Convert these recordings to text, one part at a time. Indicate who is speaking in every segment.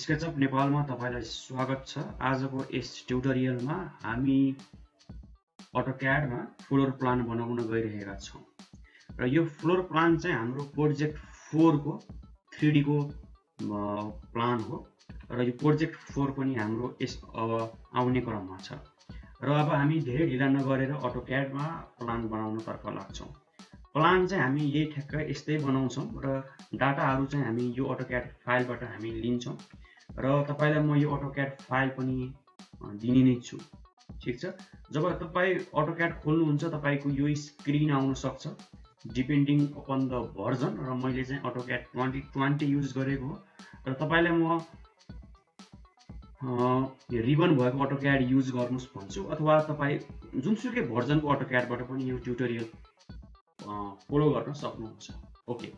Speaker 1: SketchUp नेपालमा तपाईलाई स्वागत छ। आजको यस ट्युटोरियलमा हामी अटोक्याडमा फ्लोर प्लान बनाउन गइरहेका छौं र यो फ्लोर प्लान चाहिँ हाम्रो प्रोजेक्ट 4 को 3D को प्लान हो र यो प्रोजेक्ट 4 पनि हाम्रो यस आउने क्रममा छ र अब हामी धेरै ढिला नगरेर अटोक्याडमा प्लान बनाउन तर्फ लाग्छौं। प्लान चाहिँ हामी यही ठ्याक्क यस्तै बनाउँछौं र डाटाहरु चाहिँ हामी यो अटोक्याड फाइलबाट हामी लिन्छौं र तपाईलाई म यो अटोक्याड फाइल पनि दिने नै छु। ठीक छ, जब तपाई अटोक्याड खोल्नुहुन्छ तपाईको यो स्क्रिन आउन सक्छ डिपेन्डिङ अपन द भर्जन र मैले चाहिँ अटोक्याड 2020 युज गरेको हो र तपाईलाई म रिबन भएको अटोक्याड युज गर्नुस् भन्छु अथवा तपाई जुनसुकै भर्जनको अटोक्याडबाट पनि यो ट्युटोरियल फलो गर्न सक्नुहुन्छ। ओके,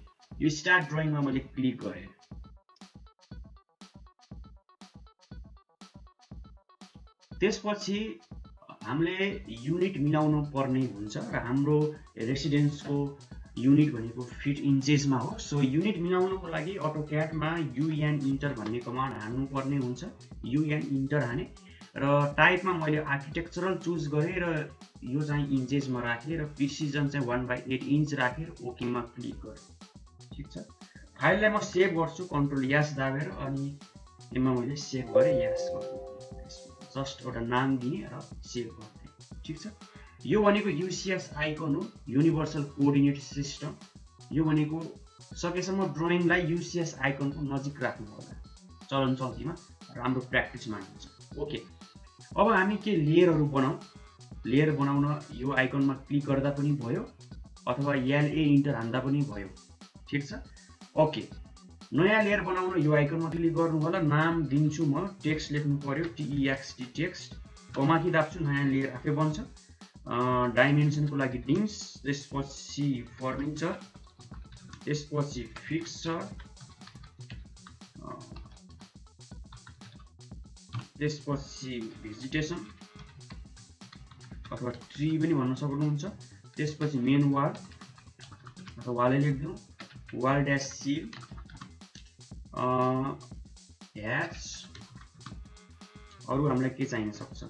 Speaker 1: यो स्टार्ट ड्रइङमा मैले क्लिक गरे। त्यसपछि हामीले युनिट मिलाउन पर्ने हुन्छ र हाम्रो रेसिडेन्सको युनिट भनेको फिट इन्चेसमा हो। सो युनिट मिलाउनको लागि अटोक्याडमा युएन इन्टर भन्ने कमान्ड हान्नु पर्ने हुन्छ। युएन इन्टर हाने र टाइपमा मैले आर्किटेक्चरल चुज गरे र यो चाहिँ इन्चेसमा राखे र प्रिसिजन चाहिँ 1/8 इन्च राखेर ओके मा क्लिक गरे। ठीक छ, फाइललाई म सेभ गर्छु कन्ट्रोल एस दाबेर अनि यसमा मैले सेभ गरे यस गर्छु। जस्ट एउटा नाम दिने र सेभ गर्ने। ठीक छ, यो भनेको यूसीएस आइकन हो, युनिभर्सल कोअर्डिनेट सिस्टम। यो भनेको सकेसम्म ड्रइङलाई यूसीएस आइकनको नजिक राख्नु होला, चलन चल्तीमा राम्रो प्र्याक्टिस मानिन्छ। ओके, अब हामी के लेयरहरु बनाऊ। लेयर बनाउन यो आइकनमा क्लिक गर्दा पनि भयो अथवा एलए इन्टर हान्दा पनि भयो। ठीक छ, ओके, नयाँ लेयर बनाउन यो आइकनमा क्लिक गर्नु होला। नाम दिन्छु म, टेक्स्ट लेख्नु पर्यो टेक्स्ट टेक्स्ट, कमाथि दाब्छु नयाँ लेयर आफै बन्छ। डाइमेन्सनको लागि डिम्स, त्यसपछि फर्निचर, त्यसपछि फिक्सचर, त्यसपछि भेजिटेसन अथवा ट्री पनि भन्न सक्नुहुन्छ। त्यसपछि मेन वाल अथवा वालै लेख्दिनु, वाल ड्यास सिल, ह्याच। अरु हामीलाई के चाहिन सक्छ,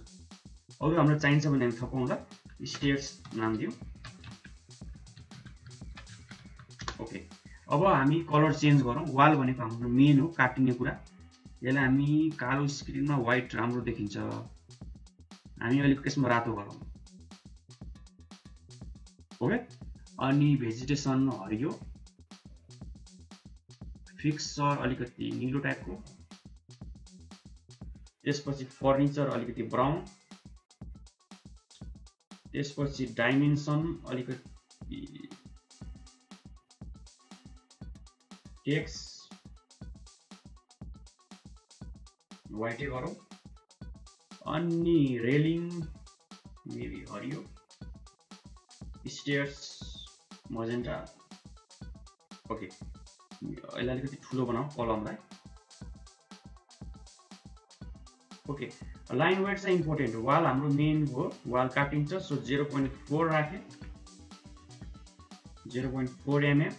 Speaker 1: अरु हामीलाई चाहिन्छ भने हामी थपौँला। स्टेयर्स नाम दिउँ। ओके, अब हामी कलर चेन्ज गरौँ। वाल भनेको हाम्रो मेन हो, काटिने कुरा। यसलाई हामी कालो स्क्रिनमा व्हाइट राम्रो देखिन्छ, हामी अलिक त्यसमा रातो गरौँ। ओके, अनि भेजिटेसन हरियो, फिक्सचर अलिकति नीलो टाइपको, त्यसपछि फर्निचर अलिकति ब्राउन, त्यसपछि डाइमेन्सन अलिकति टेक्स्ट व्हाइटै गरौँ, अनि रेलिङ मेबी हरियो, स्टेयर्स मजेन्टा। ओके, यसलाई अलिकति ठुलो बनाऊ कलमलाई। ओके, लाइन वेट चाहिँ इम्पोर्टेन्ट हो। वाल हाम्रो मेन हो, वाल काटिन्छ। सो 0.4 राखे, 0.4 mm।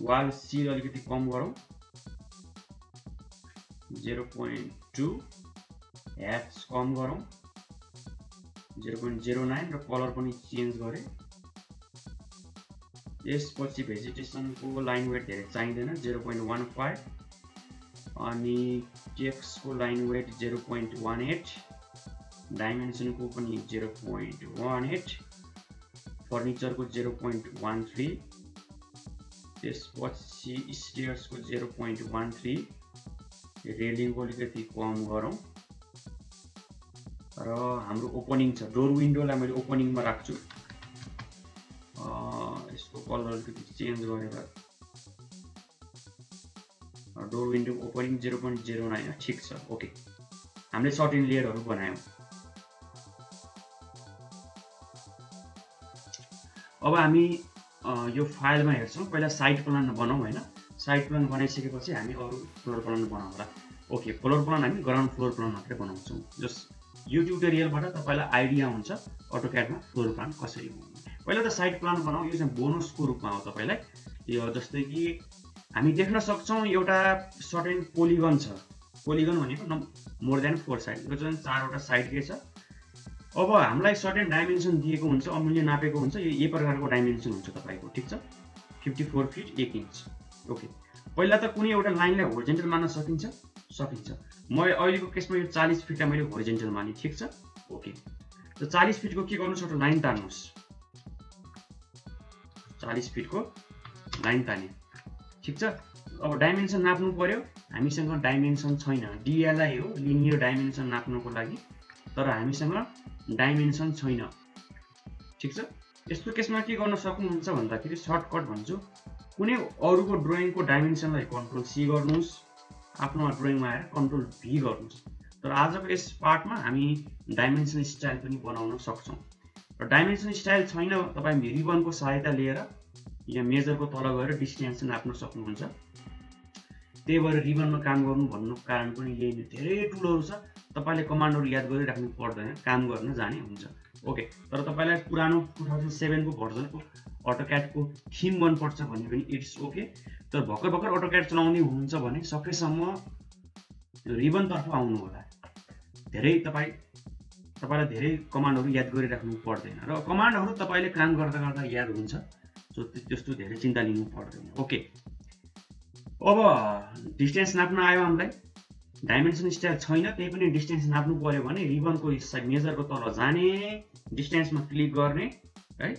Speaker 1: वाल सिल अलिकति कम गरौँ, 0.2। ह्याच कम गरौँ, 0.09 र कलर पनि चेन्ज गरे। त्यसपछि भेजिटेसनको लाइन वेट धेरै चाहिँदैन, 0.15। अनि टेक्स्टको लाइन वेट 0.18, डाइमेन्सनको पनि 0.18, फर्निचरको 0.13, त्यसपछि स्टेयर्सको 0.13, रेलिङको अलिकति कम गरौँ र हाम्रो ओपनिङ छ, डोर विन्डोलाई मैले ओपनिङमा राख्छु। यसको कलर अलिकति चेन्ज गरेर डोर विन्डो ओपनिङ 0.09। ठीक छ, ओके, हामीले सर्टेन लेयरहरु बनायौं। अब हामी यो फाइलमा हेर्छौं। पहिला साइड प्लान बनाऊ हैन। साइड प्लान बनाइसकेपछि हामी अरु फ्लोर प्लान बनाउँला। ओके, फ्लोर प्लान हामी ग्राउन्ड फ्लोर प्लान मात्रै बनाउँछौं। जस्ट यो ट्युटोरियलबाट तपाईलाई आइडिया हुन्छ अटोक्याडमा फ्लोर प्लान कसरी बनाउने। पहिला त साइड प्लान बनाऊ, यो चाहिँ बोनसको रूपमा हो तपाईलाई। यो जस्तै कि हामी देख्न सक्छौं एउटा सर्टेन पोलिगन छ, पोलिगन भनेको मोर देन 4 साइड, यो चाहिँ 4वटा साइडकै छ। अब हामीलाई सर्टेन डाइमेन्सन दिएको हुन्छ, अमूल्य नापेको हुन्छ, यो यही प्रकारको डाइमेन्सन हुन्छ तपाईँको, ठिक छ। 54 फिट 1 इन्च। ओके, पहिला त कुनै एउटा लाइनलाई होरिजेन्टल मान्न सकिन्छ, म अहिलेको केसमा यो 40 फिटलाई मैले होरिजेन्टल माने, ठिक छ। ओके, त 40 फिटको के गर्नुहोस्, एउटा लाइन तान्नुहोस्, 40 फिटको लाइन ताने, ठिक छ। अब डाइमेन्सन नाप्नु पर्यो, हामीसँग डाइमेन्सन छैन, डिएलआई हो लिनियर डाइमेन्सन नाप्नुको लागि, तर हामीसँग डाइमेन्सन छैन, ठिक छ। यस्तो केसमा के गर्न सक्नुहुन्छ भन्दाखेरि सर्टकट भन्छु, कुनै अरूको ड्रइङको डाइमेन्सनलाई कन्ट्रोल सी गर्नुहोस्, आफ्नो ड्रइङमा आएर कन्ट्रोल भी गर्नुहोस्। तर आजको यस पार्टमा हामी डाइमेन्सन स्टाइल पनि बनाउन सक्छौँ। र डाइमेन्सन स्टाइल छैन, तपाईँ रिबनको सहायता लिएर यहाँ मेजरको तल गएर डिस्टेन्स नाप्न सक्नुहुन्छ। त्यही भएर रिबनमा काम गर्नु भन्नुको कारण पनि यही, धेरै टुलहरू छ, तपाईँले कमान्डहरू याद गरिराख्नु पर्दैन, काम गर्न जाने हुन्छ। ओके, तर तपाईँलाई पुरानो 2007 को भर्जनको अटोक्याडको थिम मनपर्छ भने पनि इट्स ओके। तर भर्खर अटोक्याड चलाउँदै हुनुहुन्छ भने सकेसम्म रिबनतर्फ आउनु होला। तपाईँलाई धेरै कमान्डहरू याद गरिराख्नु पर्दैन, र कमान्डहरू तपाईँले काम गर्दा गर्दा याद हुन्छ, सो त्यस्तो धेरै चिन्ता लिनु पर्दैन। ओके, अब डिस्टेन्स नाप्न आयो हामीलाई, डाइमेन्सन स्टाइल छैन, त्यही पनि डिस्टेन्स नाप्नु पर्यो भने रिबनको मेजरको तल जाने, डिस्टेन्समा क्लिक गर्ने है,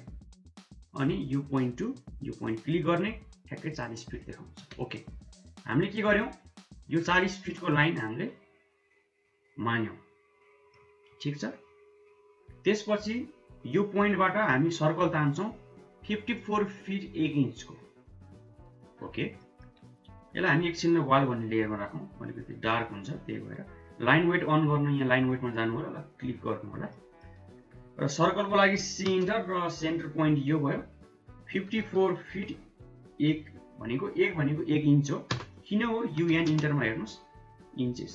Speaker 1: अनि यो पोइन्ट टु यो पोइन्ट क्लिक गर्ने, ठ्याक्कै 40 फिट देखाउँछ। ओके, हामीले के गर्यौँ, यो 40 फिटको लाइन हामीले मान्यौँ, ठिक छ। त्यसपछि यो पोइन्टबाट हामी सर्कल तान्छौँ 54 फिट 1 इन्चको। ओके, यसलाई हामी एकछिनमा वाल भन्ने लेयरमा राखौँ, अलिकति डार्क हुन्छ, त्यही भएर लाइन वेट अन गर्नु, यहाँ लाइन वेटमा जानु होला, क्लिक गर्नु होला, र सर्कलको लागि सेन्टर र सेन्टर पोइन्ट यो भयो। 54 फिट 1 भनेको 1 इन्च हो, किन हो, युएन इन्टरमा हेर्नुहोस्, इन्चेस।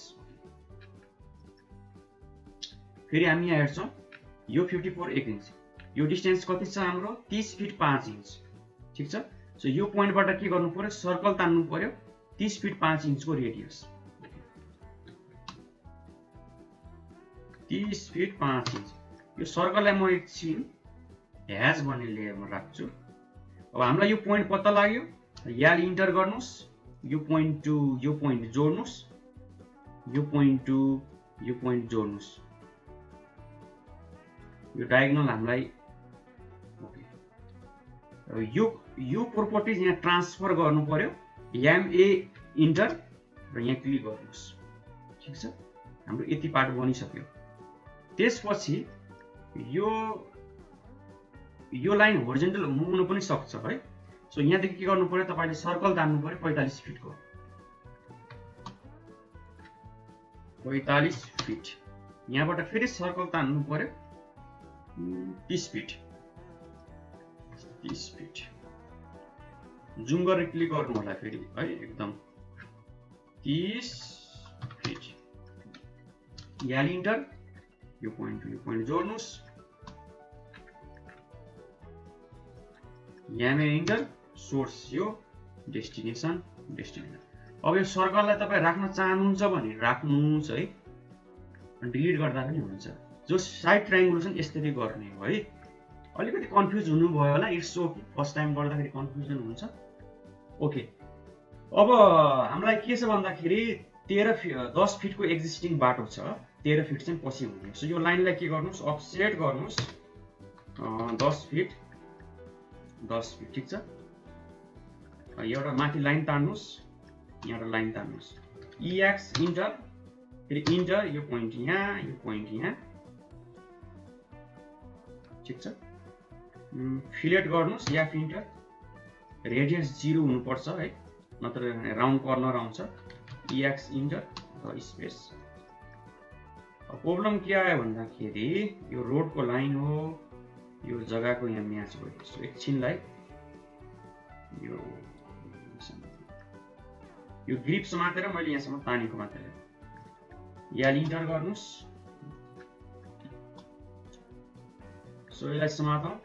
Speaker 1: फेरि हामी यहाँ हेर्छौँ, यो 54 1 इन्च, यो डिस्टेन्स कति छ हाम्रो, 30 फिट 5 इन्च, ठिक छ। सो यो पोइन्टबाट के गर्नु पर्यो, सर्कल तान्नु पर्यो 30 फिट 5 इन्चको रेडियस, 30 फिट 5 इन्च। यो सर्कललाई म एकछिन ह्याज भन्ने लेयरमा राख्छु। अब हामीलाई यो पोइन्ट पत्ता लाग्यो, यहाँ इन्टर गर्नुहोस्, यो पोइन्ट टु यो पोइन्ट जोड्नुहोस्, यो पोइन्ट टु यो पोइन्ट जोड्नुहोस्, यो डायगोनल हामीलाई। ओके, यो प्रोपर्टिज यहाँ ट्रान्सफर गर्नु पर्यो, एमए इन्टर र यहाँ क्लिक गर्नुहोस्, ठिक छ। हाम्रो यति पार्ट बनिसक्यो। त्यसपछि यो लाइन होरिजेन्टल हुनु पनि सक्छ है। सो यहाँदेखि के गर्नु पर्यो, तपाईँले सर्कल तान्नु पर्यो 45 फिटको, 45 फिट। यहाँबाट फेरि सर्कल तान्नु पर्यो 30 फिट, 30 फिट। जुम गरेर क्लिक गर्नु होला फेरि है, एकदम 30 फिट। यहाँ इन्टर, यो पोइन्ट जोड्नुहोस्, यहाँ इन्टर, सोर्स यो, डेस्टिनेसन। अब यो सर्कललाई तपाईँ राख्न चाहनुहुन्छ भने राख्नुहोस् है, डिलिट गर्दा पनि हुन्छ। जो साइड ट्रायङ्गुलर छन् यसरी गर्ने हो है। अलिकति कन्फ्युज हुनुभयो होला, इट्स ओके, फर्स्ट टाइम गर्दाखेरि कन्फ्युजन हुन्छ। ओके, अब हामीलाई के छ भन्दाखेरि 10 फिटको एक्जिस्टिङ बाटो छ, 13 फिट चाहिँ पछि हुने। सो यो लाइनलाई के गर्नुहोस्, अफसेट गर्नुहोस् 10 फिट, ठिक छ। एउटा माथि लाइन तान्नुहोस्, यहाँबाट लाइन तान्नुहोस्, EX इन्टर, फेरि इन्टर, यो पोइन्ट यहाँ, यो पोइन्ट यहाँ, ठिक छ। फिलेट गर्नुहोस्, F इन्टर, रेडियस 0 हुनुपर्छ है, नत्र राउन्ड कर्नर आउँछ, EX इन्टर र स्पेस। प्रब्लम के आयो भन्दाखेरि यो रोडको लाइन हो, यो जग्गाको यहाँ म्याच भयो। सो एकछिनलाई यो ग्रिप समातेर मैले यहाँसम्म तानेको मात्र, यहाँ इन्टर गर्नुहोस्। सो यसलाई समातौँ,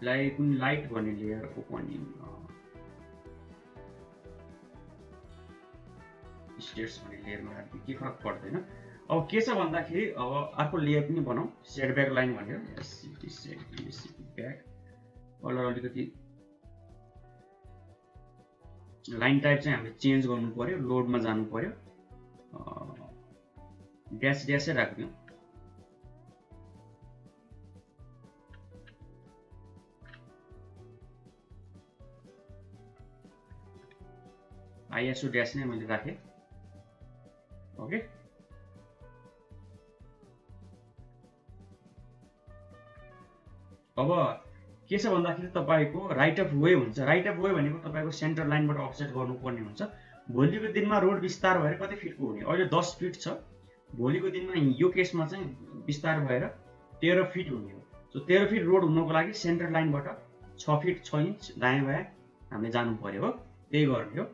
Speaker 1: यसलाई कुन लाइट भन्ने लेयर ओपनिङ, स्टेट्स भन्ने लेयरमा राख्दै के फरक पर्दैन। अब के छ भन्दाखेरि अब अर्को लेयर पनि बनाऊ, सेटब्याक लाइन भनेर सेटब्याक कलर अलिकति लाइन टाइप चाहिँ हामीले चेन्ज गर्नु पर्यो, लोडमा जानु पर्यो, ड्यासै राख्दिउँ। आइएसओ ड्यास नै मैले राखेँ। ओके, अब के छ भन्दाखेरि तपाईँको राइट अफ वे हुन्छ। राइट अफ वे भनेको तपाईँको सेन्टर लाइनबाट अफसेट गर्नुपर्ने हुन्छ। भोलिको दिनमा रोड विस्तार भएर कति फिटको हुने? अहिले 10 फिट छ, भोलिको दिनमा यो केसमा चाहिँ विस्तार भएर 13 फिट हुने हो। सो 13 फिट रोड हुनको लागि सेन्टर लाइनबाट 6 फिट 6 इन्च दायाँ बायाँ हामीले जानु पर्यो हो, त्यही गर्ने हो।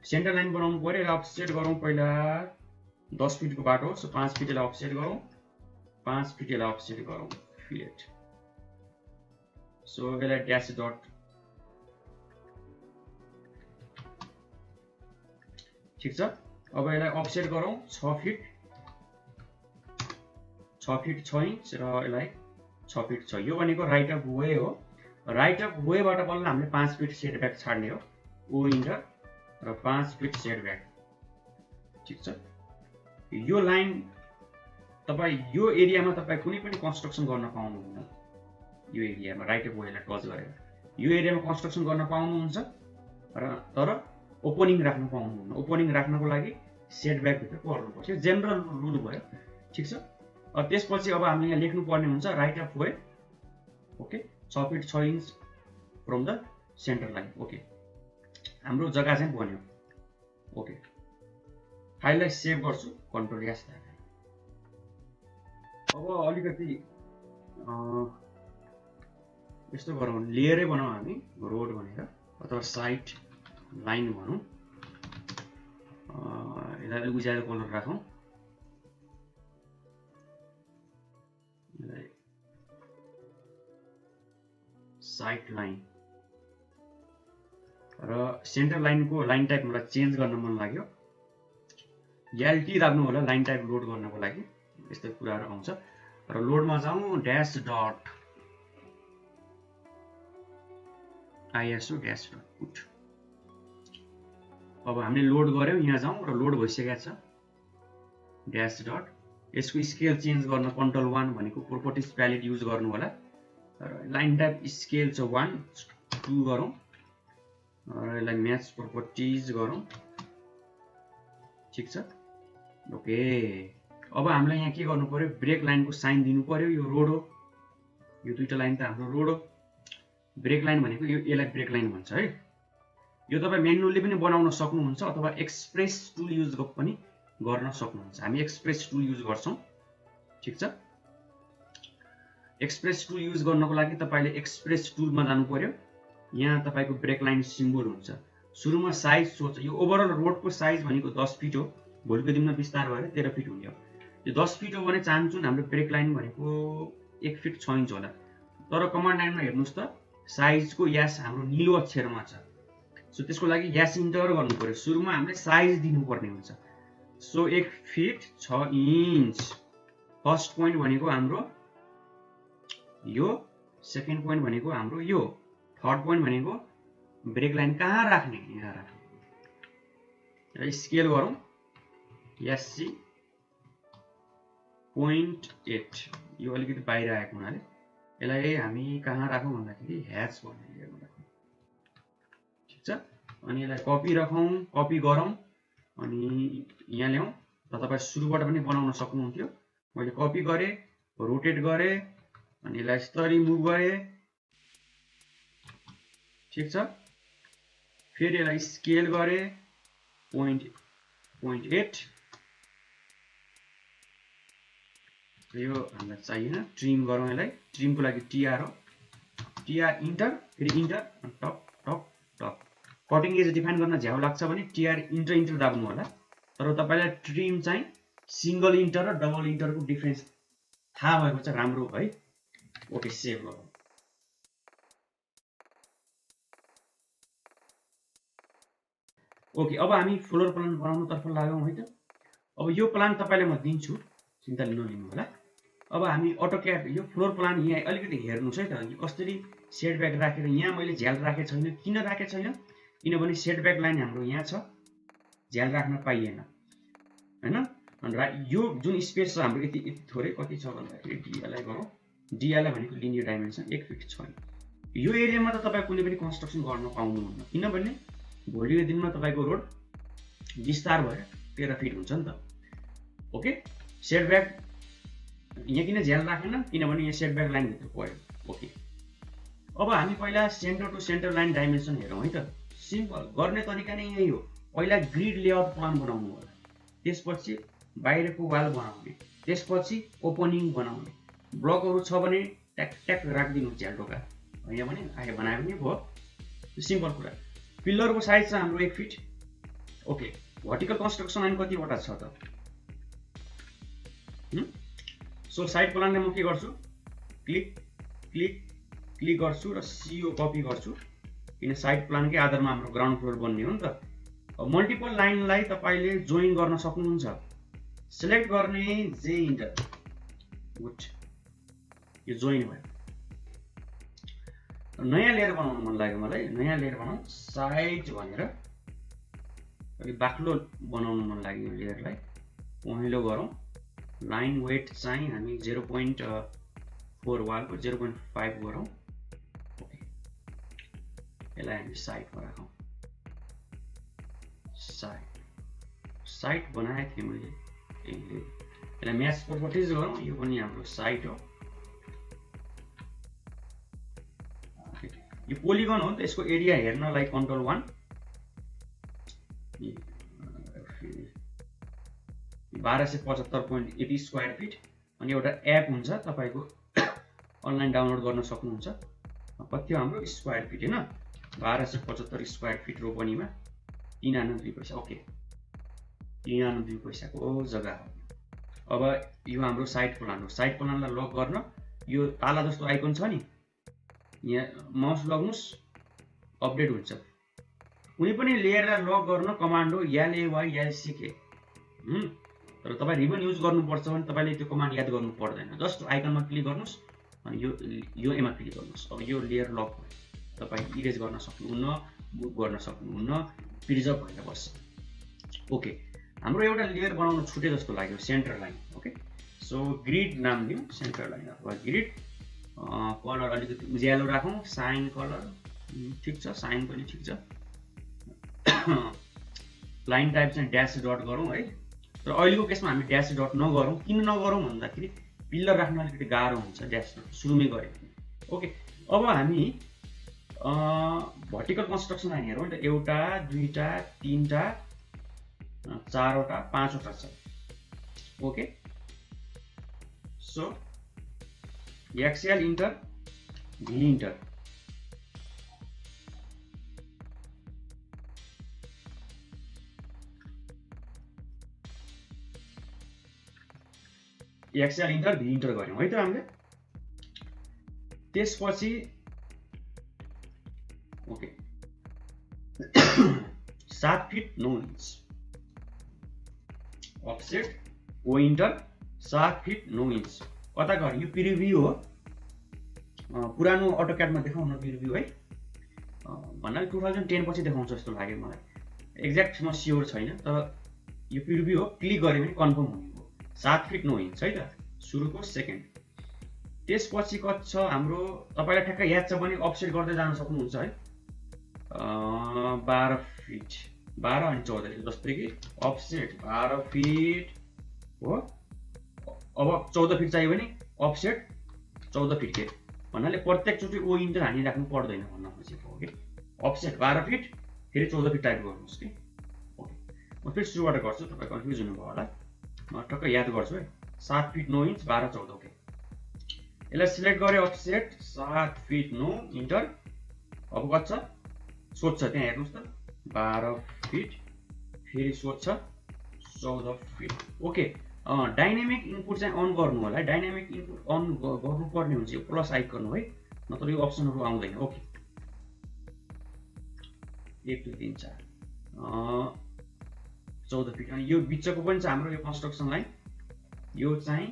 Speaker 1: सेन्टर लाइन बनाउनु पर्यो, यसलाई अफसेट गरौँ। पहिला 10 फिटको बाटो हो, सो 5 फिट यसलाई अफसेट गरौँ, 5 फिट यसलाई अफसेट गरौँ फिट। सो यसलाई ड्यास डट ठिक छ। अब यसलाई अफसेट गरौँ 6 फिट 6 इन्च र यसलाई 6 फिट 6। यो भनेको राइट अफ वे हो। राइट अफ वेबाट बल्ल हामीले 5 फिट सेटब्याक छाड्ने हो, ओ इन्टर र 5 फिट सेटब्याक ठिक छ। यो लाइन तपाईँ यो एरियामा तपाईँ कुनै पनि कन्स्ट्रक्सन गर्न पाउनुहुन्न। यो एरियामा राइट अफ वेलाई टच गरेर यो एरियामा कन्स्ट्रक्सन गर्न पाउनुहुन्छ र तर ओपनिङ राख्न पाउनुहुन्न। ओपनिङ राख्नको लागि सेटब्याकभित्र पर्नुपर्छ, जेनरल रुल भयो ठिक छ। त्यसपछि अब हामीले यहाँ लेख्नुपर्ने हुन्छ right of way, okay, 6 fit 6 inch from the centre line. Okay, हाम्रो जग्गा चाहिँ बन्यो। ओके, फाइललाई सेभ गर्छु, कन्ट्रोल एस। अब अलिकति यस्तो गरौँ, लेयरै बनाऊ हामी, रोड भनेर अथवा साइड लाइन भनौँ। यसलाई उज्यालो कलर राखौँ, साइड लाइन र सेन्टर लाइनको लाइन टाइप मलाई चेन्ज गर्न मन लाग्यो, एलटी राख्नु होला लाइन टाइप लोड गर्नको लागि। यस्तो कुराहरू आउँछ। र लोडमा जाउँ, dash dot ISO dash dot put. अब हामीले लोड गऱ्यौँ, यहाँ जाउँ र लोड भइसकेको छ, ड्यास डट। यसको स्केल चेन्ज गर्न कन्ट्रोल 1 भनेको प्रोपर्टिज प्यालेट युज गर्नु होला। र लाइन टाइप स्केल छ 1 2 गरौँ र यसलाई म्याच प्रोपर्टिज गरौँ ठिक छ। ओके, अब हामीलाई यहाँ के गर्नु पर्यो, ब्रेक लाइनको साइन दिनु पर्यो। यो रोड हो, यो दुईटा लाइन त हाम्रो रोड हो। ब्रेक लाइन भनेको यसलाई ब्रेक लाइन भन्छ है। यो तपाईँ म्यानुअली पनि बनाउन सक्नुहुन्छ अथवा एक्सप्रेस टुल युज पनि गर्न सक्नुहुन्छ। हामी एक्सप्रेस टुल युज गर्छौँ ठिक छ। एक्सप्रेस टुल युज गर्नको लागि तपाईँले एक्सप्रेस टुलमा जानु पर्यो। यहाँ तपाईँको ब्रेक लाइन सिम्बोल हुन्छ। सुरुमा साइज सोच, यो ओभरअल रोडको साइज भनेको 10 फिट हो, भोलिको दिनमा विस्तार भएर 13 फिट हुने हो। यो 10 फिट हो भने चाहन्छौँ हाम्रो ब्रेक लाइन भनेको 1 फिट 6 इन्च होला। तर कमान्ड लाइनमा हेर्नुहोस् त साइजको यास हाम्रो निलो अक्षरमा छ। सो त्यसको लागि यास इन्टर गर्नु पर्यो। सुरुमा हामीले साइज दिनुपर्ने हुन्छ। So 1 fit 6 inch first point भनेको हाम्रो यो, सेकेन्ड पोइन्ट भनेको हाम्रो यो, थर्ड पोइन्ट भनेको ब्रेक लाइन कहाँ राख्ने, यहाँ राख्ने। स्केल गरौँ, एससी 0.8, यो अलिकति बाहिर आएको हुनाले यसलाई हामी कहाँ राखौँ भन्दाखेरि ह्याच भन्ने लेयरमा राखौँ ठिक छ। अनि यसलाई कपी राखौँ, कपी गरौँ अनि यहाँ ल्याउँ। त तपाईँ सुरुबाट पनि बनाउन सक्नुहुन्थ्यो। मैले कपी गरेँ, रोटेट गरेँ अनि यसलाई यसरी मुभ गरेँ ठिक छ। फेरि यसलाई स्केल गरेँ 0.8, यो हामीलाई चाहिएन, ट्रिम गरौँ। यसलाई ट्रिमको लागि टिआर हो, टिआर इन्टर, फेरि इन्टर, टप टप टप। कटिङ एज डिफाइन गर्न झ्याउ लाग्छ भने टिआर इन्टर इन्टर दाब्नु होला। तर तपाईँलाई ट्रिम चाहिँ सिङ्गल इन्टर र डबल इन्टरको डिफ्रेन्स थाहा भएको चाहिँ राम्रो है। ओके, सेभ गरौँ। ओके, अब हामी फ्लोर प्लान बनाउनुतर्फ लाग्यौँ है त। अब यो प्लान तपाईँलाई म दिन्छु, चिन्ता नलिनु होला। अब हामी अटोक्याड यो फ्लोर प्लान यहाँ अलिकति हेर्नुहोस् है त, यो कसरी सेटब्याक राखेर यहाँ मैले झ्याल राखेको छैन। किन राखेको छैन? किनभने सेटब्याक लाइन हाम्रो यहाँ छ, झ्याल राख्न पाइएन हैन। यो जुन स्पेस छ हाम्रो यति थोरै, कति छ भन्दाखेरि डिएलआई गरौँ। डिएलआई भनेको लिनियर डाइमेन्सन 1 फिट छ। यो एरियामा त तपाईँ कुनै पनि कन्स्ट्रक्सन गर्न पाउनुहुन्न, किनभने भोलिको दिनमा तपाईँको रोड विस्तार भएर 13 फिट हुन्छ नि त। ओके, सेटब्याक यहाँ किन झ्याल राखेन? किनभने यहाँ सेटब्याक लाइनभित्र पऱ्यो। ओके, अब हामी पहिला centre to centre line dimension हेरौँ है त। सिम्पल गर्ने तरिका नै यही हो। पहिला ग्रिड लेआउट प्लान बनाउनु होला, त्यसपछि बाहिरको वाल बनाउने, त्यसपछि ओपनिङ बनाउने। ब्लकहरू छ भने ट्याक ट्याक राखिदिनु झ्याल ढोका, यहाँ पनि आयो बनायो भने भयो। सिम्पल कुरा। पिल्लरको साइज छ हाम्रो 1 fit. Okay, vertical construction line कतिवटा छ त? सो साइड प्लानलाई म के गर्छु, क्लिक क्लिक क्लिक गर्छु र CO कपी गर्छु, किन साइड प्लानकै आधारमा हाम्रो ग्राउन्ड फ्लोर बन्ने हो नि त। मल्टिपल लाइनलाई तपाईँले जोइन गर्न सक्नुहुन्छ। सिलेक्ट गर्ने जे इन्टर, गुड, यो जोइन भयो। नयाँ लेयर बनाउनु मन लाग्यो मलाई, नयाँ लेयर बनाऊ, साइज भनेर अलिक बाक्लो बनाउनु मन लाग्यो यो लेयरलाई। पहेँलो गरौँ। लाइन वेट चाहिँ हामी 0.4 वालको 0.5 गरौँ। ओके, यसलाई हामी साइडमा राखौँ। साइड बनाएको थिएँ मैले, यसलाई म्याच प्रोपर्टिज गरौँ। यो पनि हाम्रो साइड हो। यो पोलिगन हो नि त, यसको एरिया हेर्नलाई कन्ट्रोल 1, 1275.80 स्क्वायर फिट। अनि एउटा एप हुन्छ तपाईँको, अनलाइन डाउनलोड गर्न सक्नुहुन्छ। कति हो हाम्रो स्क्वायर फिट होइन, 1275 स्क्वायर फिट रोपनीमा 3 आना 2 पैसा। ओके, 3 आना 2 पैसाको जग्गा हो। अब यो हाम्रो साइड प्लान हो। साइड प्लानलाई लक गर्न यो ताला जस्तो आइकन छ नि, यहाँ माउस लगाउनुहोस्, अपडेट हुन्छ। कुनै पनि लेयरलाई लक गर्न कमान्ड हो LAYLCK। तर तपाईँ रिबन युज गर्नुपर्छ भने तपाईँले त्यो कमान्ड याद गर्नु पर्दैन। जस्ट आइकनमा क्लिक गर्नुहोस् अनि यो एमा क्लिक गर्नुहोस्। अब यो लेयर लक भयो, तपाईँ इरेज गर्न सक्नुहुन्न, मुभ गर्न सक्नुहुन्न, प्रिजर्भ भएर बस्छ। ओके, हाम्रो एउटा लेयर बनाउन छुटे जस्तो लाग्यो, centre line. Okay, so grid नाम दिउँ, सेन्टर लाइन अथवा ग्रिड। कलर अलिकति उज्यालो राखौँ, साइन कलर ठिक छ, साइन पनि ठिक छ। लाइन टाइप चाहिँ ड्यास डट गरौँ है। तर अहिलेको केसमा हामी ड्यास डट नगरौँ। किन नगरौँ भन्दाखेरि पिल्लर राख्न अलिकति गाह्रो हुन्छ ड्यास डट सुरुमै गऱ्यो। ओके, अब हामी भर्टिकल कन्स्ट्रक्सन लाइन हेरौँ त। 1 2 3 4 5 छ। ओके, सो एक्सएल इन्टर, भी इन्टर। एक्सएल इन्टर, भी इन्टर गऱ्यौँ है त हामीले। त्यसपछि ओके 7 फिट 9 इन्च अफसेट, ओ इन्टर, 7 फिट 9 इन्च। कता गऱ्यो? यो प्रिभ्यू हो, पुरानो अटोक्याडमा देखाउन प्रिभ्यू है, भन्नाले 2010 पछि देखाउँछ जस्तो लाग्यो मलाई। एक्ज्याक्ट म स्योर छैन, तर यो प्रिभ्यू हो। क्लिक गऱ्यो भने कन्फर्म हुने हो। 7 फिट 9 इन्च है त, सुरुको सेकेन्ड। त्यसपछि कति छ हाम्रो, तपाईँलाई ठ्याक्कै याद छ भने अफसेट गर्दै जान सक्नुहुन्छ है। 12 फिट, 12 अनि 14, जस्तै कि अफसेट 12 फिट हो। अब 14 फिट चाहियो भने अफसेट 14 फिट के भन्नाले प्रत्येकचोटि ओ इन्टर हानिराख्नु पर्दैन भन्न खोजेको हो कि। अफसेट 12 फिट फेरि 14 फिट टाइप गर्नुहोस् कि। ओके, म फेरि सुरुबाट गर्छु, तपाईँ कन्फ्युज हुनुभयो होला, म टक्कै याद गर्छु है। 7 फिट 9 इन्च 12 14। ओके, यसलाई सिलेक्ट गरेँ, अफसेट 7 फिट 9 इन्टर। अब कति छ सोध्छ त्यहाँ हेर्नुहोस् त, 12 फिट, फेरि सोध्छ 14 फिट। ओके, डाइनामिक इनपुट चाहिँ अन गर्नु होला है। डाइनामिक इनपुट अन गर्नुपर्ने हुन्छ, यो प्लस आइकन हो है, नत्र यो अप्सनहरू आउँदैन। Okay, 1 2 3 4 14 fit. अनि यो बिचको पनि छ हाम्रो यो कन्स्ट्रक्सन लाइन, यो चाहिँ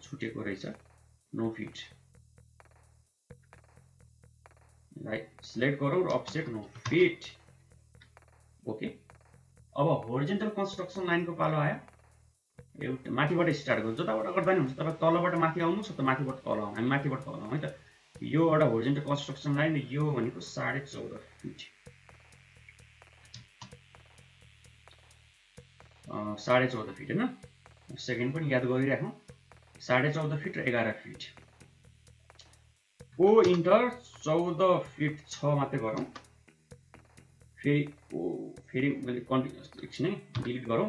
Speaker 1: छुटेको रहेछ, नो फिट। राइट सिलेक्ट गरौँ र अफसेट नो फिट। ओके, अब होरिजेन्टल कन्स्ट्रक्सन लाइनको पालो आयो। एउटा माथिबाट स्टार्ट गर्छ, जताबाट गर्दा नि हुन्छ। तपाईँ तलबाट माथि आउनुहोस् अथवा माथिबाट तल आउनु। हामी माथिबाट तल आउँ है त। यो एउटा होरिजेन्टल कन्स्ट्रक्सन लाइन, यो भनेको 14.5 फिट, 14.5 फिट होइन। सेकेन्ड पनि याद गरिराखौँ, 14.5 फिट र 11 फिट। ओ इन्टर 14 फिट 6 मात्रै गरौँ। फेरि मैले कन्टिन्युस एकछिन है डिलिट गरौँ।